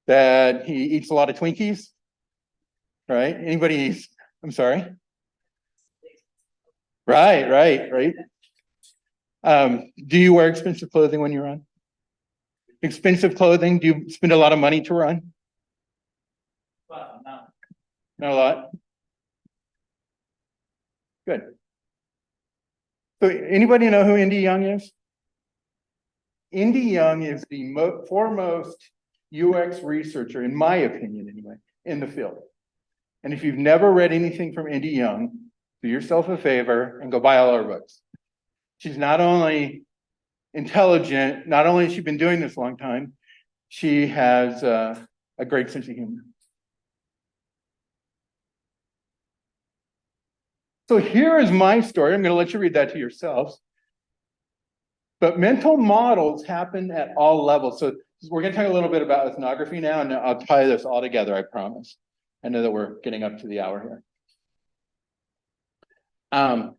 That he eats a lot of Twinkies? Right? I'm sorry? Right. Do you wear expensive clothing when you run? Expensive clothing? Do you spend a lot of money to run? but now, Not a lot. Good. So anybody know who Indy Young is? Indy Young is the foremost UX researcher, in my opinion anyway, in the field. And if you've never read anything from Indy Young, do yourself a favor and go buy all her books. She's not only intelligent, not only has she been doing this a long time, she has a great sense of humor. So here is my story. I'm going to let you read that to yourselves. But mental models happen at all levels. So we're going to talk a little bit about ethnography now, and I'll tie this all together, I promise. I know that we're getting up to the hour here.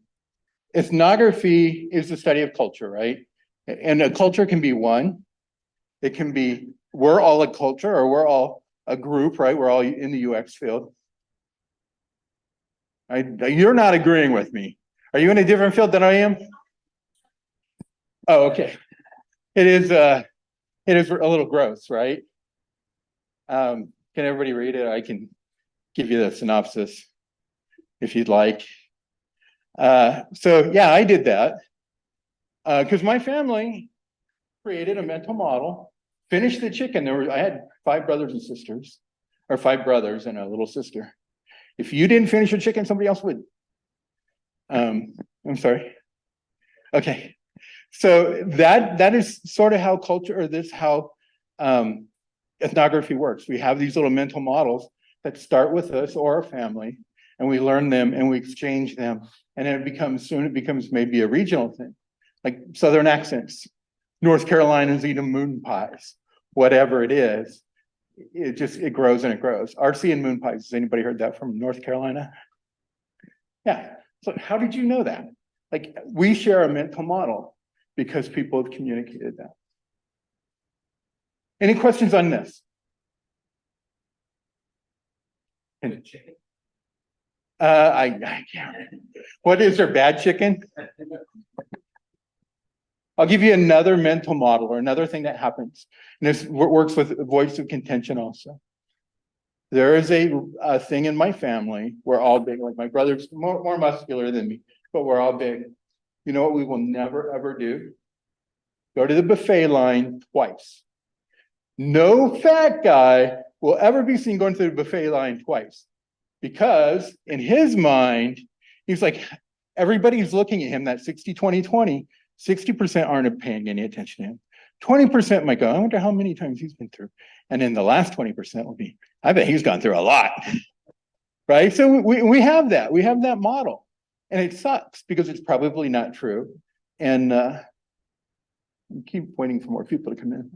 Ethnography is the study of culture, right? And a culture can be one. It can be, we're all a culture, or we're all a group, right? We're all in the UX field. You're not agreeing with me. Are you in a different field than I am? Oh, okay. It is a little gross, right? Can everybody read it? I can give you the synopsis if you'd like. So yeah, I did that. Because my family created a mental model, finished the chicken. I had 5 brothers and sisters, or 5 brothers and a little sister. If you didn't finish your chicken, somebody else would. I'm sorry. Okay. So that is sort of how culture, or this how ethnography works. We have these little mental models that start with us or our family, and we learn them and we exchange them. And then soon it becomes maybe a regional thing, like Southern accents. North Carolinians eat moon pies, whatever it is. It grows and it grows. RC and moon pies. Has anybody heard that from North Carolina? Yeah. So how did you know that? Like, we share a mental model because people have communicated that. Any questions on this? I can't. What is there, bad chicken? I'll give you another mental model or another thing that happens. And this works with voice of contention also. There is a thing in my family. We're all big, like my brother's more muscular than me, but we're all big. You know what we will never, ever do? Go to the buffet line twice. No fat guy will ever be seen going through the buffet line twice. Because in his mind, he's like, everybody's looking at him, that 60-20-20. 60% aren't paying any attention to him. 20% might go, I wonder how many times he's been through. And then the last 20% will be, I bet he's gone through a lot. Right? So we have that. We have that model. And it sucks because it's probably not true. And keep waiting for more people to come in.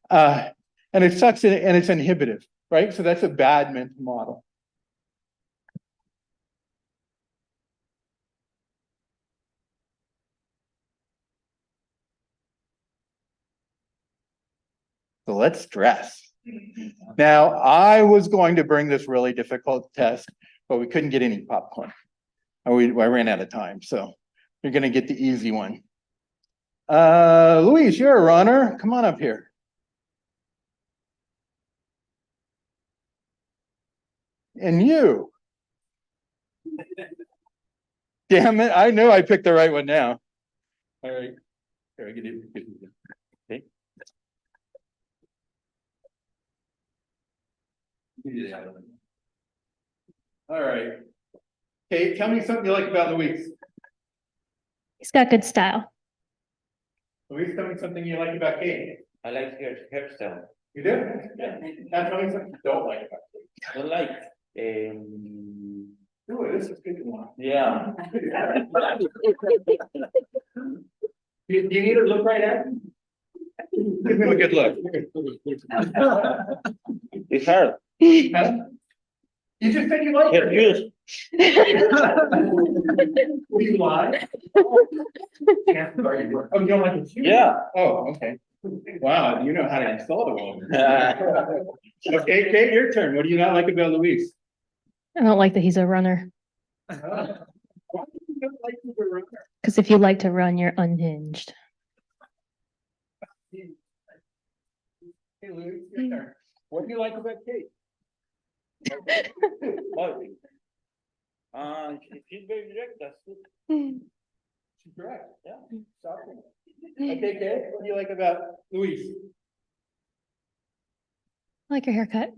And it sucks and it's inhibitive, right? So that's a bad mental model. So let's dress. Now, I was going to bring this really difficult test, but we couldn't get any popcorn. I ran out of time, so you're gonna get the easy one. Luis, you're a runner. Come on up here. And you. Damn it, I know I picked the right one now. All right. Here, I get it. Okay. All right. Kate, tell me something you like about Luis. He's got good style. Luis, tell me something you like about Kate. I like her hairstyle. You do? Yeah. Now tell me something you don't like about Kate. I like, Ooh, this is good one. yeah. Do you need to look right at him? Give him a good look. It's hard. Huh? You just said you like her. Yes. Will you lie? Yeah. Oh, you don't like it? Yeah. Oh, okay. Wow, you know how to insult a woman. Okay, Kate, your turn. What do you not like about Luis? I don't like that he's a runner. Why do you not like the runner? Because if you like to run, you're unhinged. Hey, Luis, your turn. What do you like about Kate? She's very direct, that's it. She's correct. Yeah. Shocking. Okay, Kate, what do you like about Luis? I like your haircut.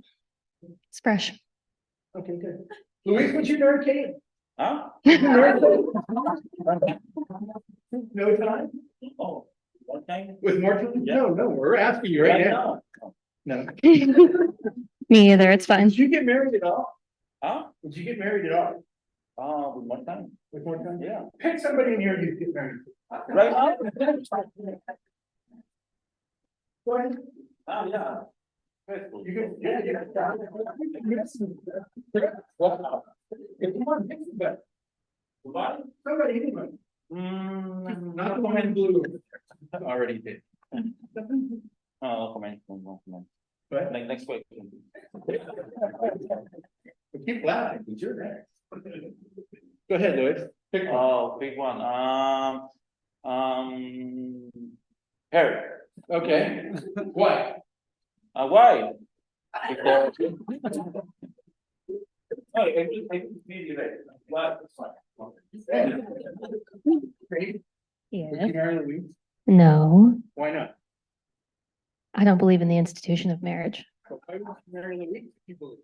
It's fresh. Okay, good. Luis, what's your nerd, Kate? Huh? No time? Oh, one time? With more time? Yeah. No, we're asking you right Right now. now. No. Me either. It's fine. Did you get married at all? Huh? Did you get married at all? With one time? With more time? Yeah. Pick somebody in here you'd get married to. Right now? Go ahead. Yeah. You can, yeah. Wow. Come on, pick somebody. What? Somebody, anybody. Not the one in blue. Already did. No comment, no comment. But Like next week. keep laughing, because you're next. Go ahead, Louis. Pick one. Oh, big one. Hair. Okay, why? Why? Because. Oh, maybe like, what, it's fine. Would Yeah. you marry Louise? No, Why not? I don't believe in the institution of marriage. Why would you marry Louise if you believe?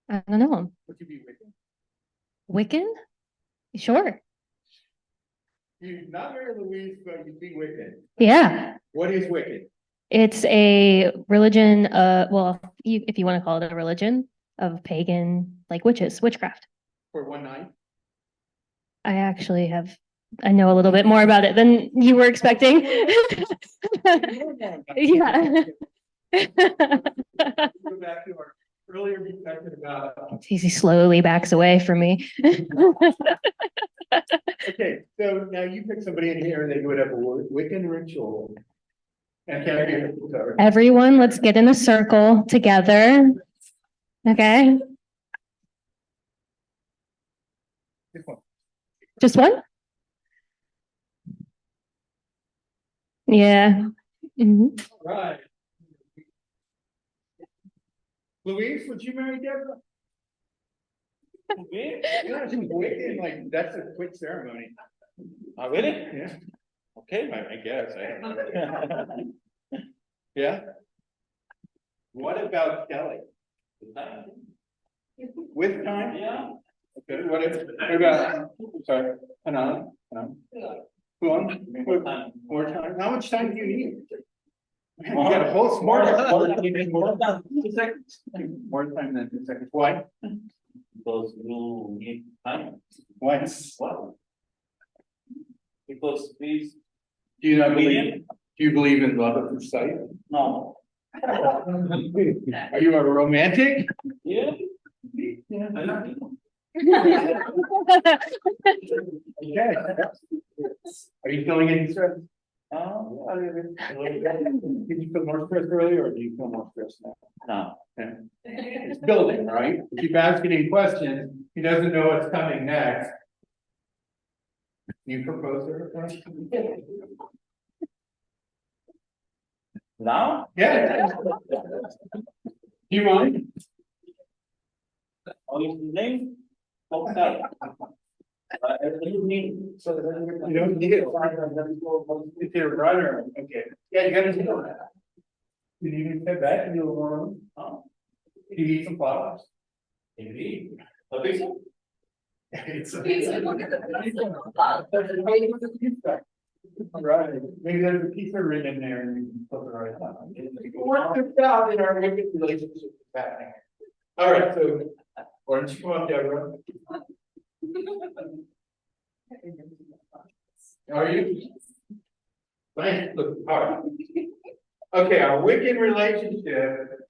I don't know. Would you be wicked? Wiccan? Sure. You'd not marry Louise, but you'd be wicked. Yeah. What is wicked? It's a religion, well, if you want to call it a religion of pagan, like witches, witchcraft. For one night? I know a little bit more about it than you were expecting. Yeah. Go back to our earlier discussion about. He slowly backs away from me. Okay, so now you pick somebody in here and they would have a Wiccan ritual. And can I hear it? Everyone, let's get in a circle together. Okay, just one? Yeah. Mhm. Right. Louise, would you marry Deborah? Okay. Yeah, she's Wiccan, like, that's a quick ceremony. Oh, really? Yeah, Okay. I guess, I don't know. Yeah? What about Kelly? With time? Yeah. Okay, what about, sorry, Anand? Who on? More time? How much time do you need? Man, you got a whole smart. More than 2 seconds. More time than 2 seconds. Why? Because you need time. Why? What? Because this, Do you not believe, do you believe in love at first sight? no. Are you a romantic? Yeah. Okay. Are you feeling any stress? A little bit. Did you feel more stressed earlier or do you feel more stressed now? No. Yeah. It's building, right? If you keep asking him questions, he doesn't know what's coming next. You propose her a question? Now? Yeah. Do you mind? Or is the name? Okay. You need. You don't need it. It's your brother. Okay. Yeah, you gotta do that. Did you step back and you'll warm? Do you eat some flowers? Maybe. A pizza? It's a. All right, maybe there's a pizza ring in there and you can put it right on. Work this out in our relationship with that. All right, so why don't you come up, Deborah? Are you? Thanks, look, all right. Okay, our Wiccan relationship.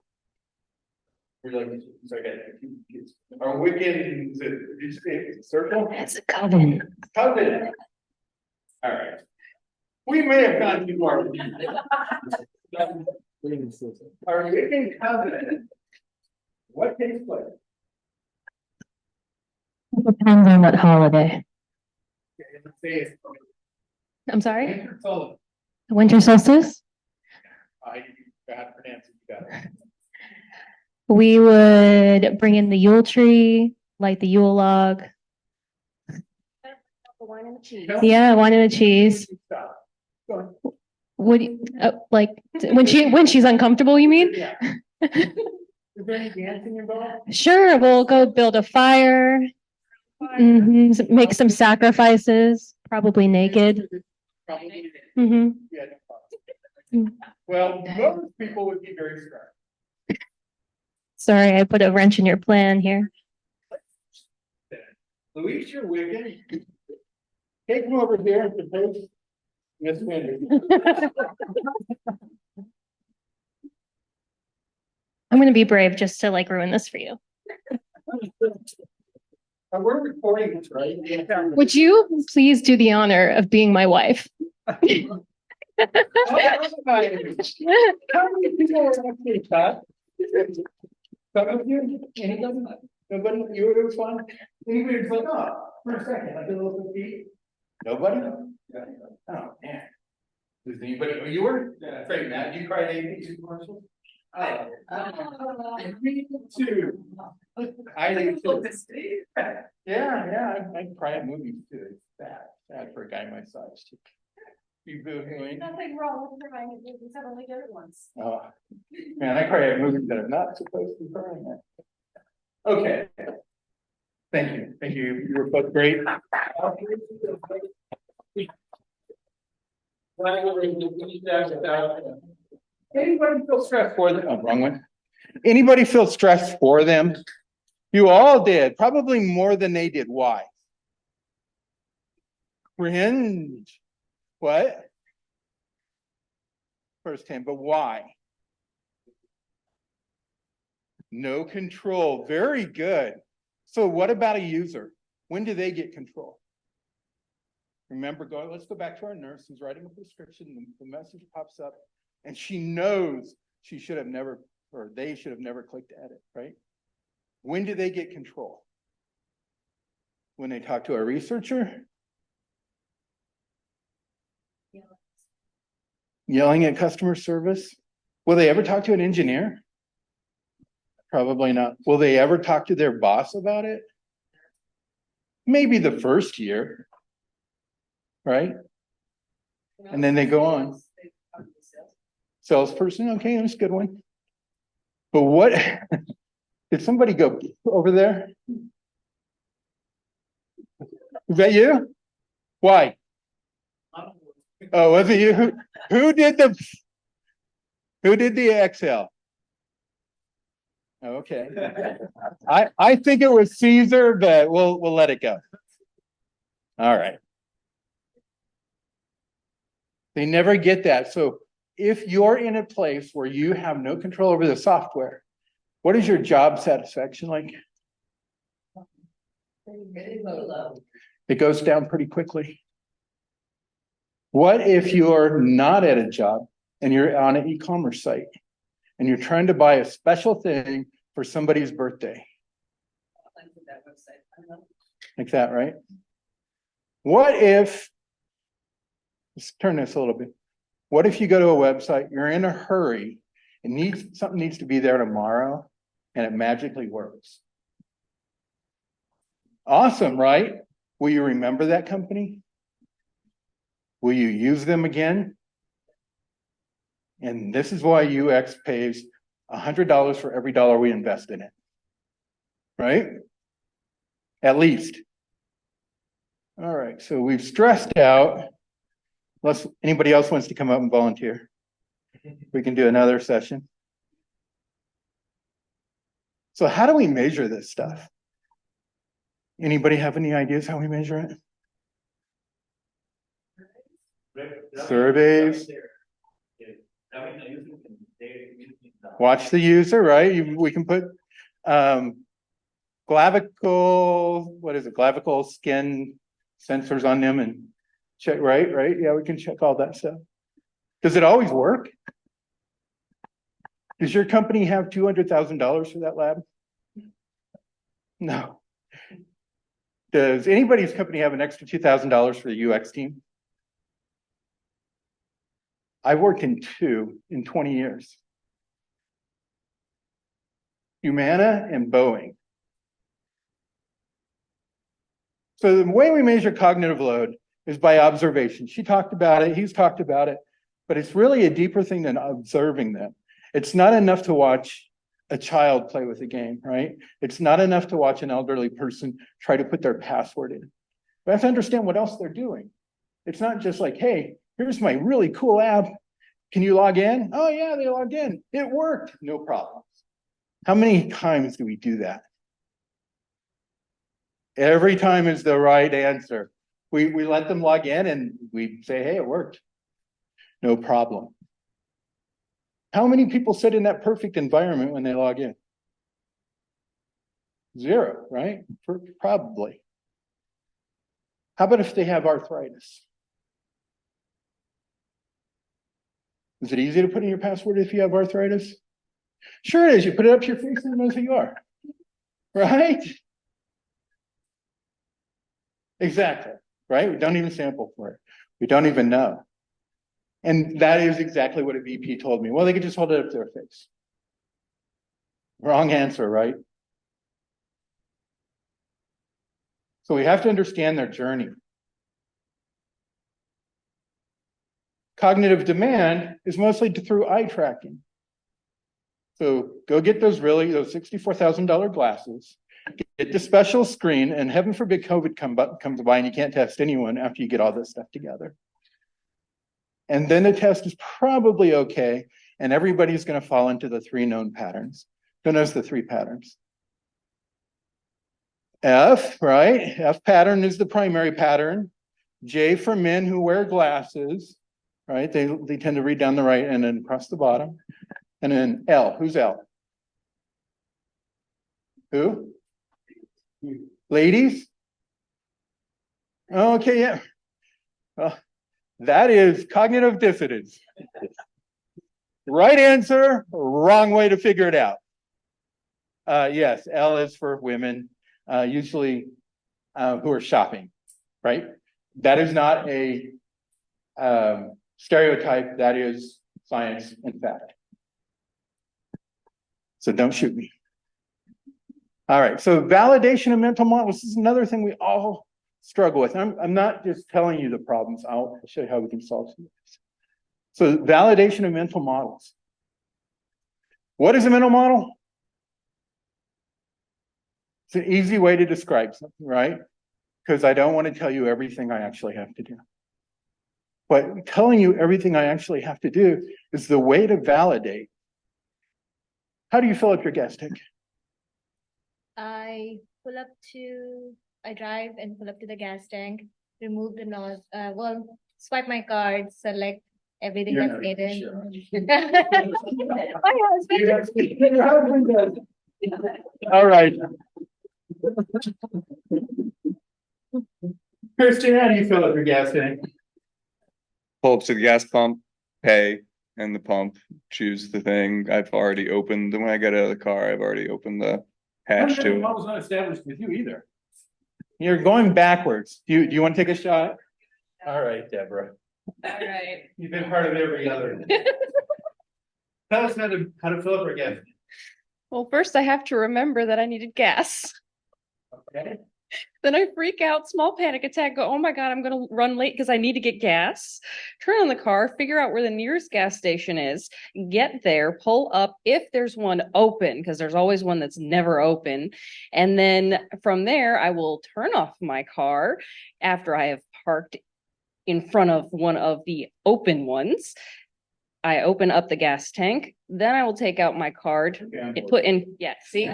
Sorry, guys. Our Wiccan, is it, did you say it's a circle? It's a coven. Covenant. All right. We may have gone too far. Our Wiccan covenant. What takes place? Depends on what holiday. Okay, let's say it's. I'm sorry? Winter solstice. Winter solstice? I got for Nancy, you got it. We would bring in the Yule tree, light the Yule log. Yeah, wine and the cheese. Stop. Go on. Would you, like when she's uncomfortable, you mean? Yeah. Is there any dancing involved? Sure, we'll go build a fire. Make some sacrifices, probably naked. Probably. Hmm. Yeah, no problem. Well, most people would be very stressed. Sorry, I put a wrench in your plan here. Louise, you're Wiccan. Take him over here and propose. Miss Wendy. I'm gonna be brave just to like ruin this for you. We're recording this, right? Would you please do the honor of being my wife? How many people are actually caught? Some of you, anybody? Nobody, you, it was fun? Anybody was like, oh, for a second, like a little bit. Nobody? Oh, man. Does anybody, you were, afraid, Matt, you cried APC commercials? Me too. I do too. Yeah, I cry at movies too. It's bad for a guy my size to be boohooing. Nothing wrong with crying at movies, I've only done it once. Oh, man, I cry at movies that I'm not supposed to be crying at. Okay. Thank you, you were both great. Anybody feel stressed for them? Oh, wrong one. Anybody feel stressed for them? You all did, probably more than they did. Why? Cringe. What? Firsthand, but why? No control. Very good. So what about a user? When do they get control? Remember, let's go back to our nurse who's writing a prescription. The message pops up and she knows she should have never, or they should have never clicked edit, right? When do they get control? When they talk to a researcher? Yelling at customer service? Will they ever talk to an engineer? Probably not. Will they ever talk to their boss about it? Maybe the first year, right? And then they go on. Salesperson, okay, that's a good one. But what, did somebody go over there? Is that you? Why? Oh, was it you? Who did the exhale? Okay. I think it was Caesar, but we'll let it go. All right. They never get that. So if you're in a place where you have no control over the software, what is your job satisfaction like? It goes down pretty quickly. What if you're not at a job and you're on an e-commerce site and you're trying to buy a special thing for somebody's birthday? Like that, right? What if, let's turn this a little bit. What if you go to a website, you're in a hurry, and something needs to be there tomorrow, and it magically works? Awesome, right? Will you remember that company? Will you use them again? And this is why UX pays $100 for every dollar we invest in it, right? At least. All right, so we've stressed out. Unless anybody else wants to come up and volunteer, we can do another session. So how do we measure this stuff? Anybody have any ideas how we measure it? Surveys. Watch the user, right? We can put clavicle skin sensors on them and check, right? Yeah, we can check all that stuff. Does it always work? Does your company have $200,000 for that lab? No. Does anybody's company have an extra $2,000 for the UX team? I've worked in 2 in 20 years. Humana and Boeing. So the way we measure cognitive load is by observation. She talked about it, he's talked about it, but it's really a deeper thing than observing them. It's not enough to watch a child play with a game, right? It's not enough to watch an elderly person try to put their password in. We have to understand what else they're doing. It's not just like, hey, here's my really cool app. Can you log in? Oh yeah, they logged in. It worked, no problems. How many times do we do that? Every time is the right answer. We let them log in and we say, hey, it worked. No problem. How many people sit in that perfect environment when they log in? 0, right? Probably. How about if they have arthritis? Is it easy to put in your password if you have arthritis? Sure it is. You put it up to your face and it knows who you are. Right? Exactly. Right? We don't even sample for it. We don't even know. And that is exactly what a VP told me. Well, they could just hold it up to their face. Wrong answer, right? So we have to understand their journey. Cognitive demand is mostly through eye tracking. So go get those $64,000 glasses, get the special screen, and heaven forbid COVID comes by and you can't test anyone after you get all this stuff together. And then the test is probably okay, and everybody's going to fall into the 3 known patterns. Who knows the 3 patterns? F, right? F pattern is the primary pattern. J for men who wear glasses, right? They tend to read down the right and then across the bottom. And then L, who's L? Who? Ladies? Okay, yeah. Well, that is cognitive dissonance. Right answer, wrong way to figure it out. Yes, L is for women, usually who are shopping, right? That is not a stereotype, that is science and fact. So don't shoot me. All right, so validation of mental models is another thing we all struggle with. I'm not just telling you the problems, I'll show you how we can solve some of this. So validation of mental models. What is a mental model? It's an easy way to describe something, right? Because I don't want to tell you everything I actually have to do. But telling you everything I actually have to do is the way to validate. How do you fill up your gas tank? I drive and pull up to the gas tank, remove the nozzle, swipe my card, select everything You're that's not needed. sure. My husband. All right. Christian, how do you fill up your gas tank? Pull up to the gas pump, pay, and the pump, choose the thing. I've already opened, when I get out of the car, I've already opened the hatch to it. I was not established with you either. You're going backwards. Do you want to take a shot? All right, Deborah. All right. You've been part of every other. Tell us how to fill up our gas. Well, first I have to remember that I needed gas. Okay. Then I freak out, small panic attack, go, oh my God, I'm gonna run late because I need to get gas. Turn on the car, figure out where the nearest gas station is, get there, pull up if there's one open, because there's always one that's never open. And then from there, I will turn off my car after I have parked in front of one of the open ones. I open up the gas tank, then I will take out my card, put in, yeah, see?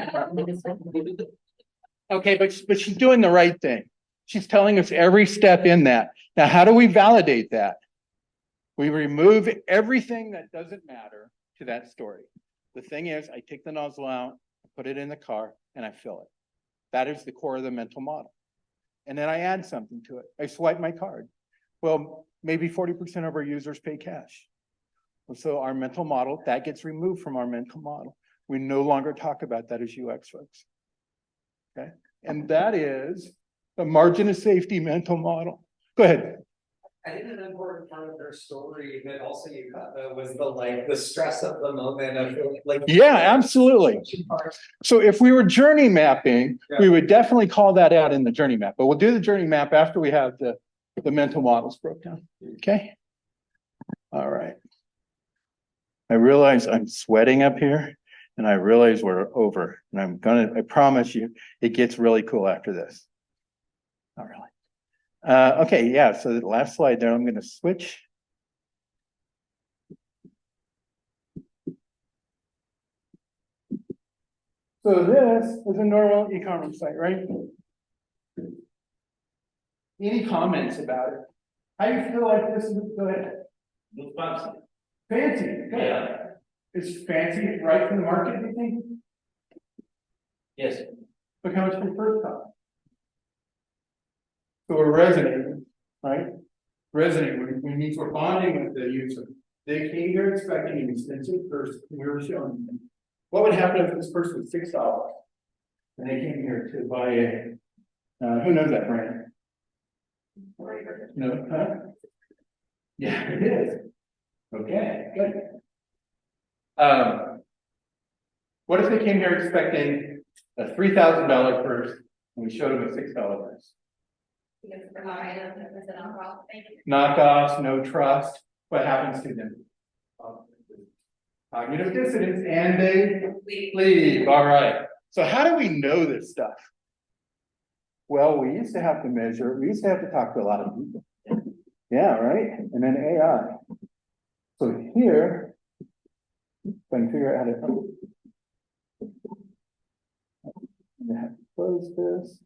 Okay, but she's doing the right thing. She's telling us every step in that. Now, how do we validate that? We remove everything that doesn't matter to that story. The thing is, I take the nozzle out, I put it in the car, and I fill it. That is the core of the mental model. And then I add something to it. I swipe my card. Well, maybe 40% of our users pay cash. So our mental model, that gets removed from our mental model. We no longer talk about that as UX folks. Okay, and that is the margin of safety mental model. Go ahead. I think an important part of their story that also you cut though was the stress of the moment of like. Yeah, absolutely. So if we were journey mapping, we would definitely call that out in the journey map, but we'll do the journey map after we have the mental models broke down. Okay. All right. I realize I'm sweating up here. And I realize we're over, and I promise you, it gets really cool after this. Not really. Okay, yeah, so the last slide there, I'm gonna switch. So this is a normal e-commerce site, right? Any comments about it? How do you feel like this? Go ahead. Looks fancy. Fancy, good. Yeah. Is fancy right for the market, do you think? Yes. Look how much we first got. So we're resonating, right? Resonating, we mean we're bonding with the user. They came here expecting an expensive person, we were showing them. What would happen if this person was $6 and they came here to buy a, who knows that brand? No, huh? Yeah, it is. Okay, good. What if they came here expecting a $3,000 purse and we showed them a $6 purse? Because they're not, I don't know, it's an knockoff, thank you. Knockoffs, no trust, what happens to them? Cognitive dissonance, and they leave, all right. So how do we know this stuff? Well, we used to have to measure, we used to have to talk to a lot of people. Yeah, right, and then AI. So here, if I can figure out how to. I'm gonna have to close this.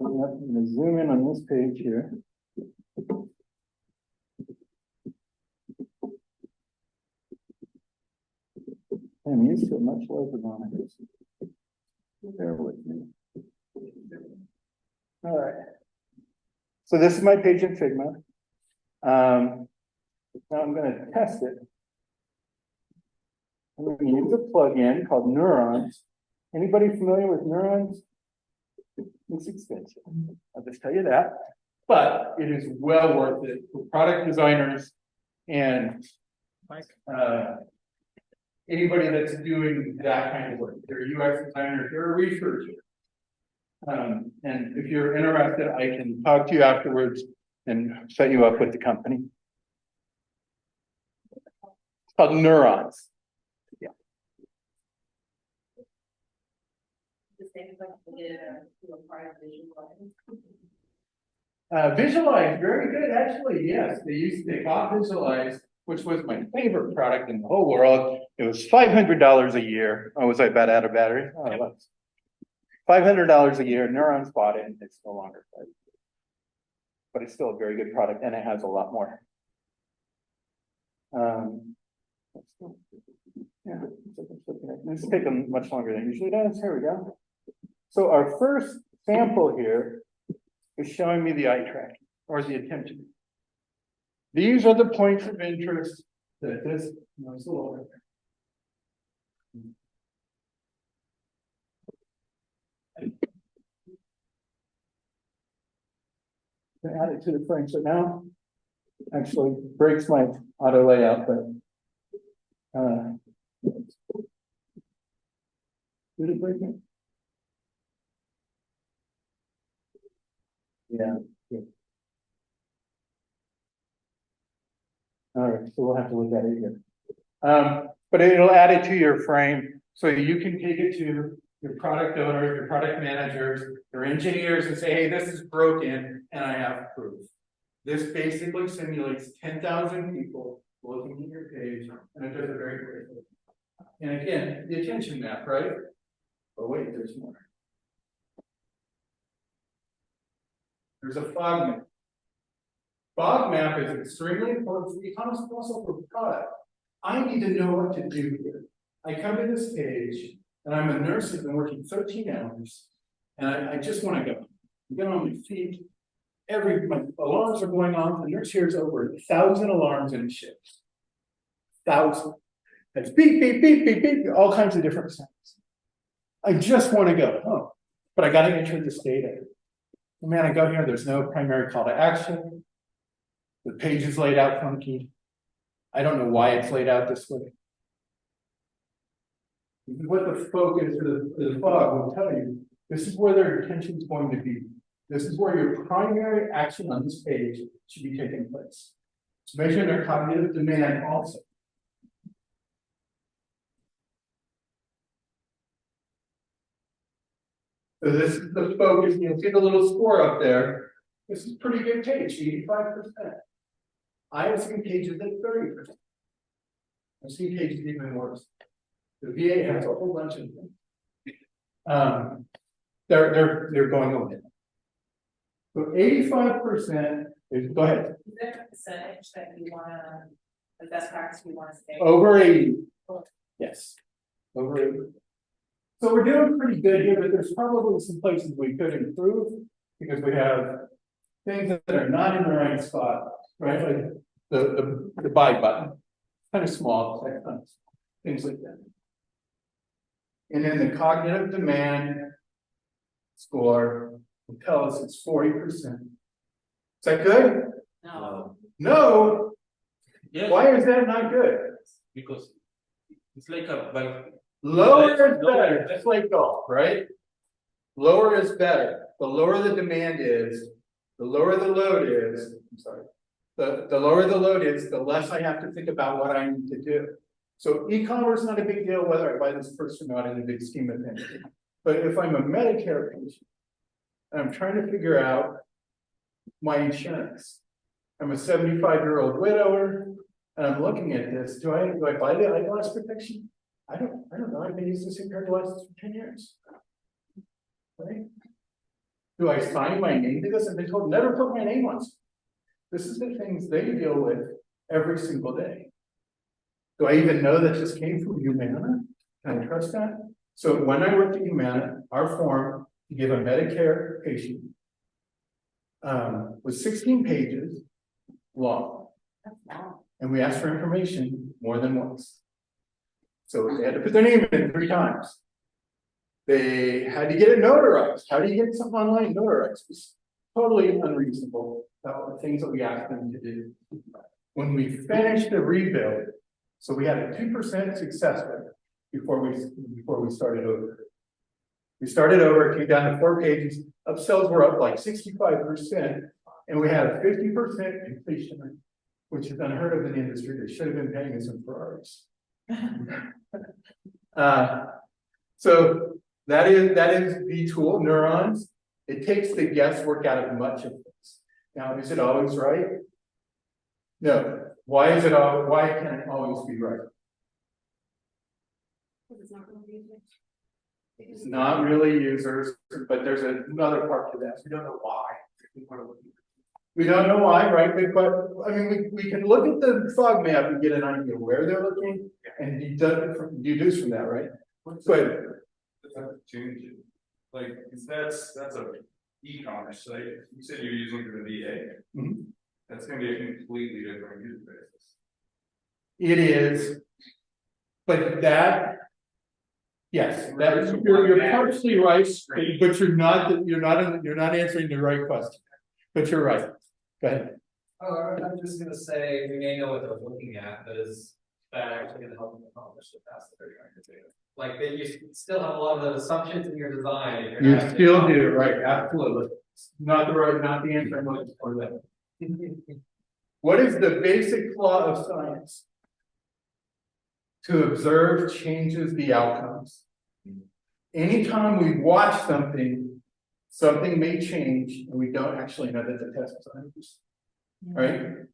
I'm gonna zoom in on this page here. I'm used to it much larger than this. Bear with me. All right. So this is my page in Figma. Now I'm going to test it. I'm going to use a plugin called Neurons. Anybody familiar with Neurons? It's expensive. I'll just tell you that. But it is well worth it for product designers and anybody that's doing that kind of work. If you're a UX designer, if you're a researcher. And if you're interested, I can talk to you afterwards and set you up with the company. It's called Neurons. Yeah. The same thing we did, part of visualizing. Visualize, very good, actually, yes. They bought Visualize, which was my favorite product in the whole world. It was $500 a year. Oh, was I bad out of battery? Oh, it was. $500 a year, Neurons bought it, and it's no longer. But it's still a very good product, and it has a lot more. Yeah, this is taking much longer than it usually does. Here we go. So our first sample here is showing me the eye tracking or the attention. These are the points of interest that this. No, it's a little bit there. Add it to the frame. So now actually breaks my auto layout, but did it break it? Yeah. All right, so we'll have to look at it here. But it'll add it to your frame so you can take it to your product owners, your product managers, your engineers and say, hey, this is broken and I have proof. This basically simulates 10,000 people looking at your page and it does it very quickly. And again, the attention map, right? Oh wait, there's more. There's a fog map. Fog map is extremely important for e-commerce, but also for product. I need to know what to do here. I come to this page, and I'm a nurse who's been working 13 hours, and I just want to go. I get on my feet. My alarms are going off. The nurse hears over 1,000 alarms in a shift. 1,000. That's beep, beep, beep, beep, beep, all kinds of different sounds. I just want to go. Oh, but I got to enter this data. Man, I go here, there's no primary call to action. The page is laid out funky. I don't know why it's laid out this way. What the focus of the fog will tell you, this is where their attention is going to be. This is where your primary action on this page should be taking place. It's measuring their cognitive demand also. So this is the focus. You'll see the little score up there. This is pretty good page, 85%. I have seen pages at 30%. I've seen pages even worse. The VA has a whole bunch of them. They're going away. So 85% is, go ahead. Is there a percentage that you wanna, the best practice you wanna stay? Over 80. Yes. Over 80. So we're doing pretty good here, but there's probably some places we could improve because we have things that are not in the right spot, right? Like the buy button, kind of small, things like that. And then the cognitive demand score will tell us it's 40%. Is that good? No. No, Yes, why is that not good? because it's like a, like, Lower is Lower. better, just like golf, right? Lower is better. The lower the demand is, the lower the load is, I'm sorry. The lower the load is, the less I have to think about what I need to do. So e-commerce not a big deal whether I buy this first or not in the big scheme of things. But if I'm a Medicare patient, and I'm trying to figure out my insurance. I'm a 75-year-old widower, and I'm looking at this. Do I buy the eyeglass protection? I don't know. I've been using the same pair of glasses for 10 years. Right? Do I sign my name to this? I've been told never put my name on it. This is the things they deal with every single day. Do I even know that this came from Humana? Can I trust that? So when I worked at Humana, our form to give a Medicare patient was 16 pages long. And we asked for information more than once. So they had to put their name in 3 times. They had to get it notarized. How do you get something online notarized? It's totally unreasonable. The things that we asked them to do. When we finished the rebuild, so we had a 2% success rate before we started over. We started over, it came down to 4 pages. Upsells were up like 65%, and we had a 50% completion rate, which is unheard of in the industry. They should have been paying us in Ferraris. So that is the tool, neurons. It takes the guesswork out of much of this. Now, is it always right? No. Why can it always be right? It's not really users, but there's another part to that. We don't know why. We don't know why, right? But I mean, we can look at the fog map and get an idea where they're looking and deduce from that, right? But Change it. Like, 'cause that's a e-commerce site. You said you're using for the VA. Mhm. That's gonna be a completely different user base. it is, but that, yes, that you're partially right, but you're not answering the right question. But you're right. Go ahead. Oh, I'm just gonna say, we may know what they're looking at, but is that actually gonna help them accomplish the task that they're trying to do? Like, then you still have a lot of the assumptions in your design. if you're You not- still do, right? Absolutely. Not the answer I'm looking for that. What is the basic law of science? To observe changes the outcomes. Anytime we watch something, something may change, and we don't actually know that the test is on. Right?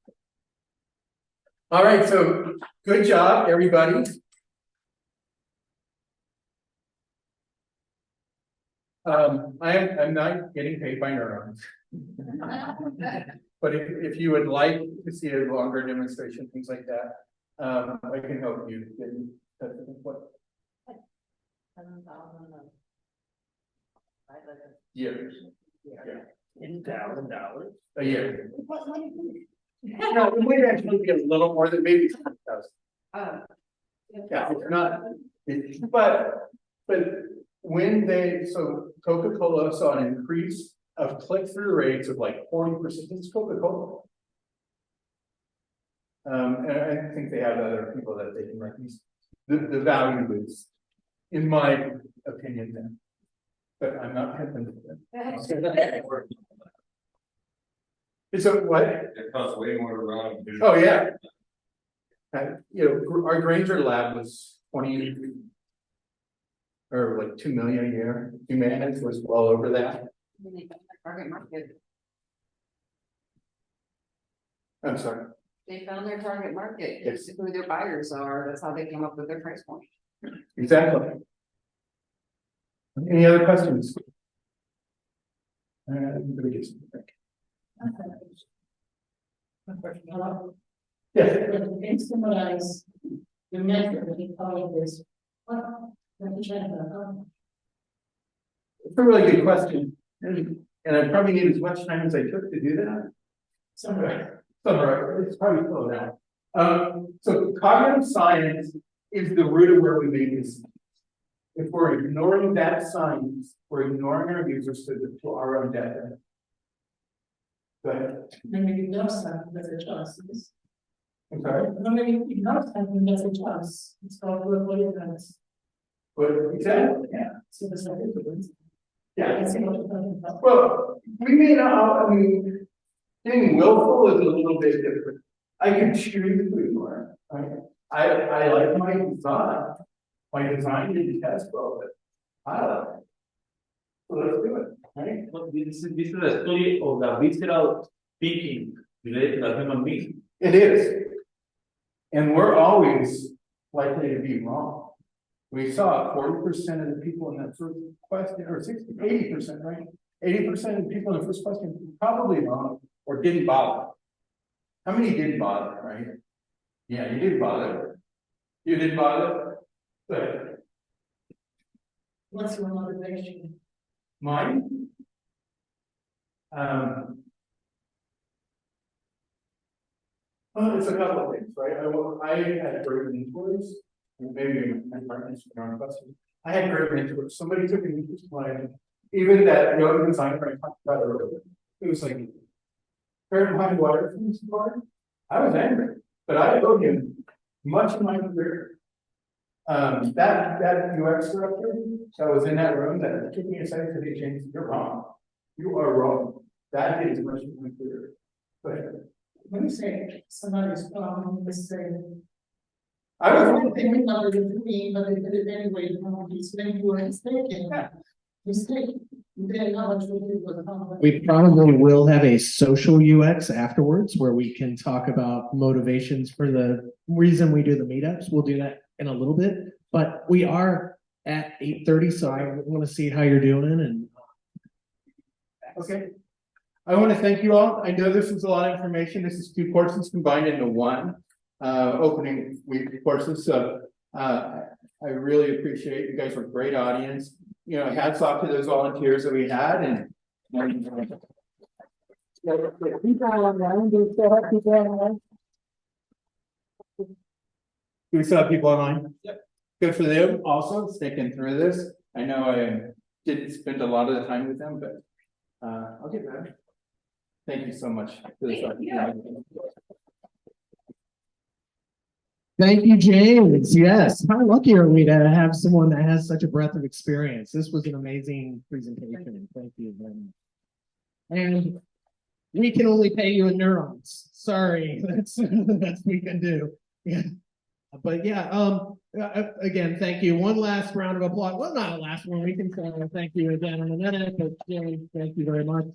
All right, so good job, everybody. I'm not getting paid by neurons. But if you would like to see a longer demonstration, things like that, I can help you get in touch with what years. $10,000. A year. No, it might actually be a little more than maybe 10,000. Yeah, it's not, but when so Coca-Cola saw an increase of click-through rates of like 40%. It's Coca-Cola. And I think they have other people that they can recognize. The value is, in my opinion, then. But I'm not convinced. It's a what? It costs way more to run. Oh, yeah. Our Granger lab was 20 or like 2 million a year. Humanities was well over that. Target market. I'm sorry. They found their target market, Yes. who their buyers are, that's how they came up with their price point. Exactly. Any other questions? Let me get some drink. Yeah. Can summarize the method of all this? It's a really good question. And I probably need as much time as I took to do that. Summarize, it's probably slow down. So cognitive science is the root of where we make this. If we're ignoring that science, we're ignoring our users to our own data. But, Maybe enough time, that's a choice. I'm sorry, Maybe enough time, that's a choice. It's called what it is. but exactly, yeah. So that's what it is. Yeah. I see what you're talking about. Well, we may not, I mean, being willful is a little bit different. I can choose to ignore, right? I like my design. My design didn't test well, but I like it. So let's do it, right? But this is a story of the visceral thinking related to the human being. It is. And we're always likely to be wrong. We saw 40% of the people in that first question, or 80%, right? 80% of the people in the first question were probably wrong or didn't bother. How many didn't bother, right? Yeah, you didn't bother. You didn't bother. But What's your motivation? mine? Well, it's a couple of things, right? I had great mentors, and maybe my partners are on question. I had great mentors. Somebody took an interest in my, even that yoga designer I talked about earlier. It was like, behind water from this part. I was angry, but I owed him much of my career. That UX director that was in that room that took me aside and said, "Hey, James, you're wrong. You are wrong. That is much of my career." But When you say somebody's wrong, they say. I was They may not agree with me, but they did it anyway, you know, it's when you were mistaken. Mistake. They acknowledge what it was wrong. We probably will have a social UX afterwards where we can talk about motivations for the reason we do the meetups. We'll do that in a little bit, but we are at 8:30, so I want to see how you're doing and. okay. I want to thank you all. I know this was a lot of information. This is 2 courses combined into one opening week courses. So I really appreciate you guys were a great audience. You know, hats off to those volunteers that we had and people online, do we still have people online? Do we still have people online? Yep. Good for them also sticking through this. I know I didn't spend a lot of the time with them, but I'll get better. Thank you so much for this opportunity. Thank you, James. Yes. How lucky are we to have someone that has such a breadth of experience? This was an amazing presentation. Thank you very much. And we can only pay you in neurons. Sorry, that's what we can do. Yeah. But yeah, again, thank you. One last round of applause. Well, not a last one. We can say thank you again in a minute, but James, thank you very much.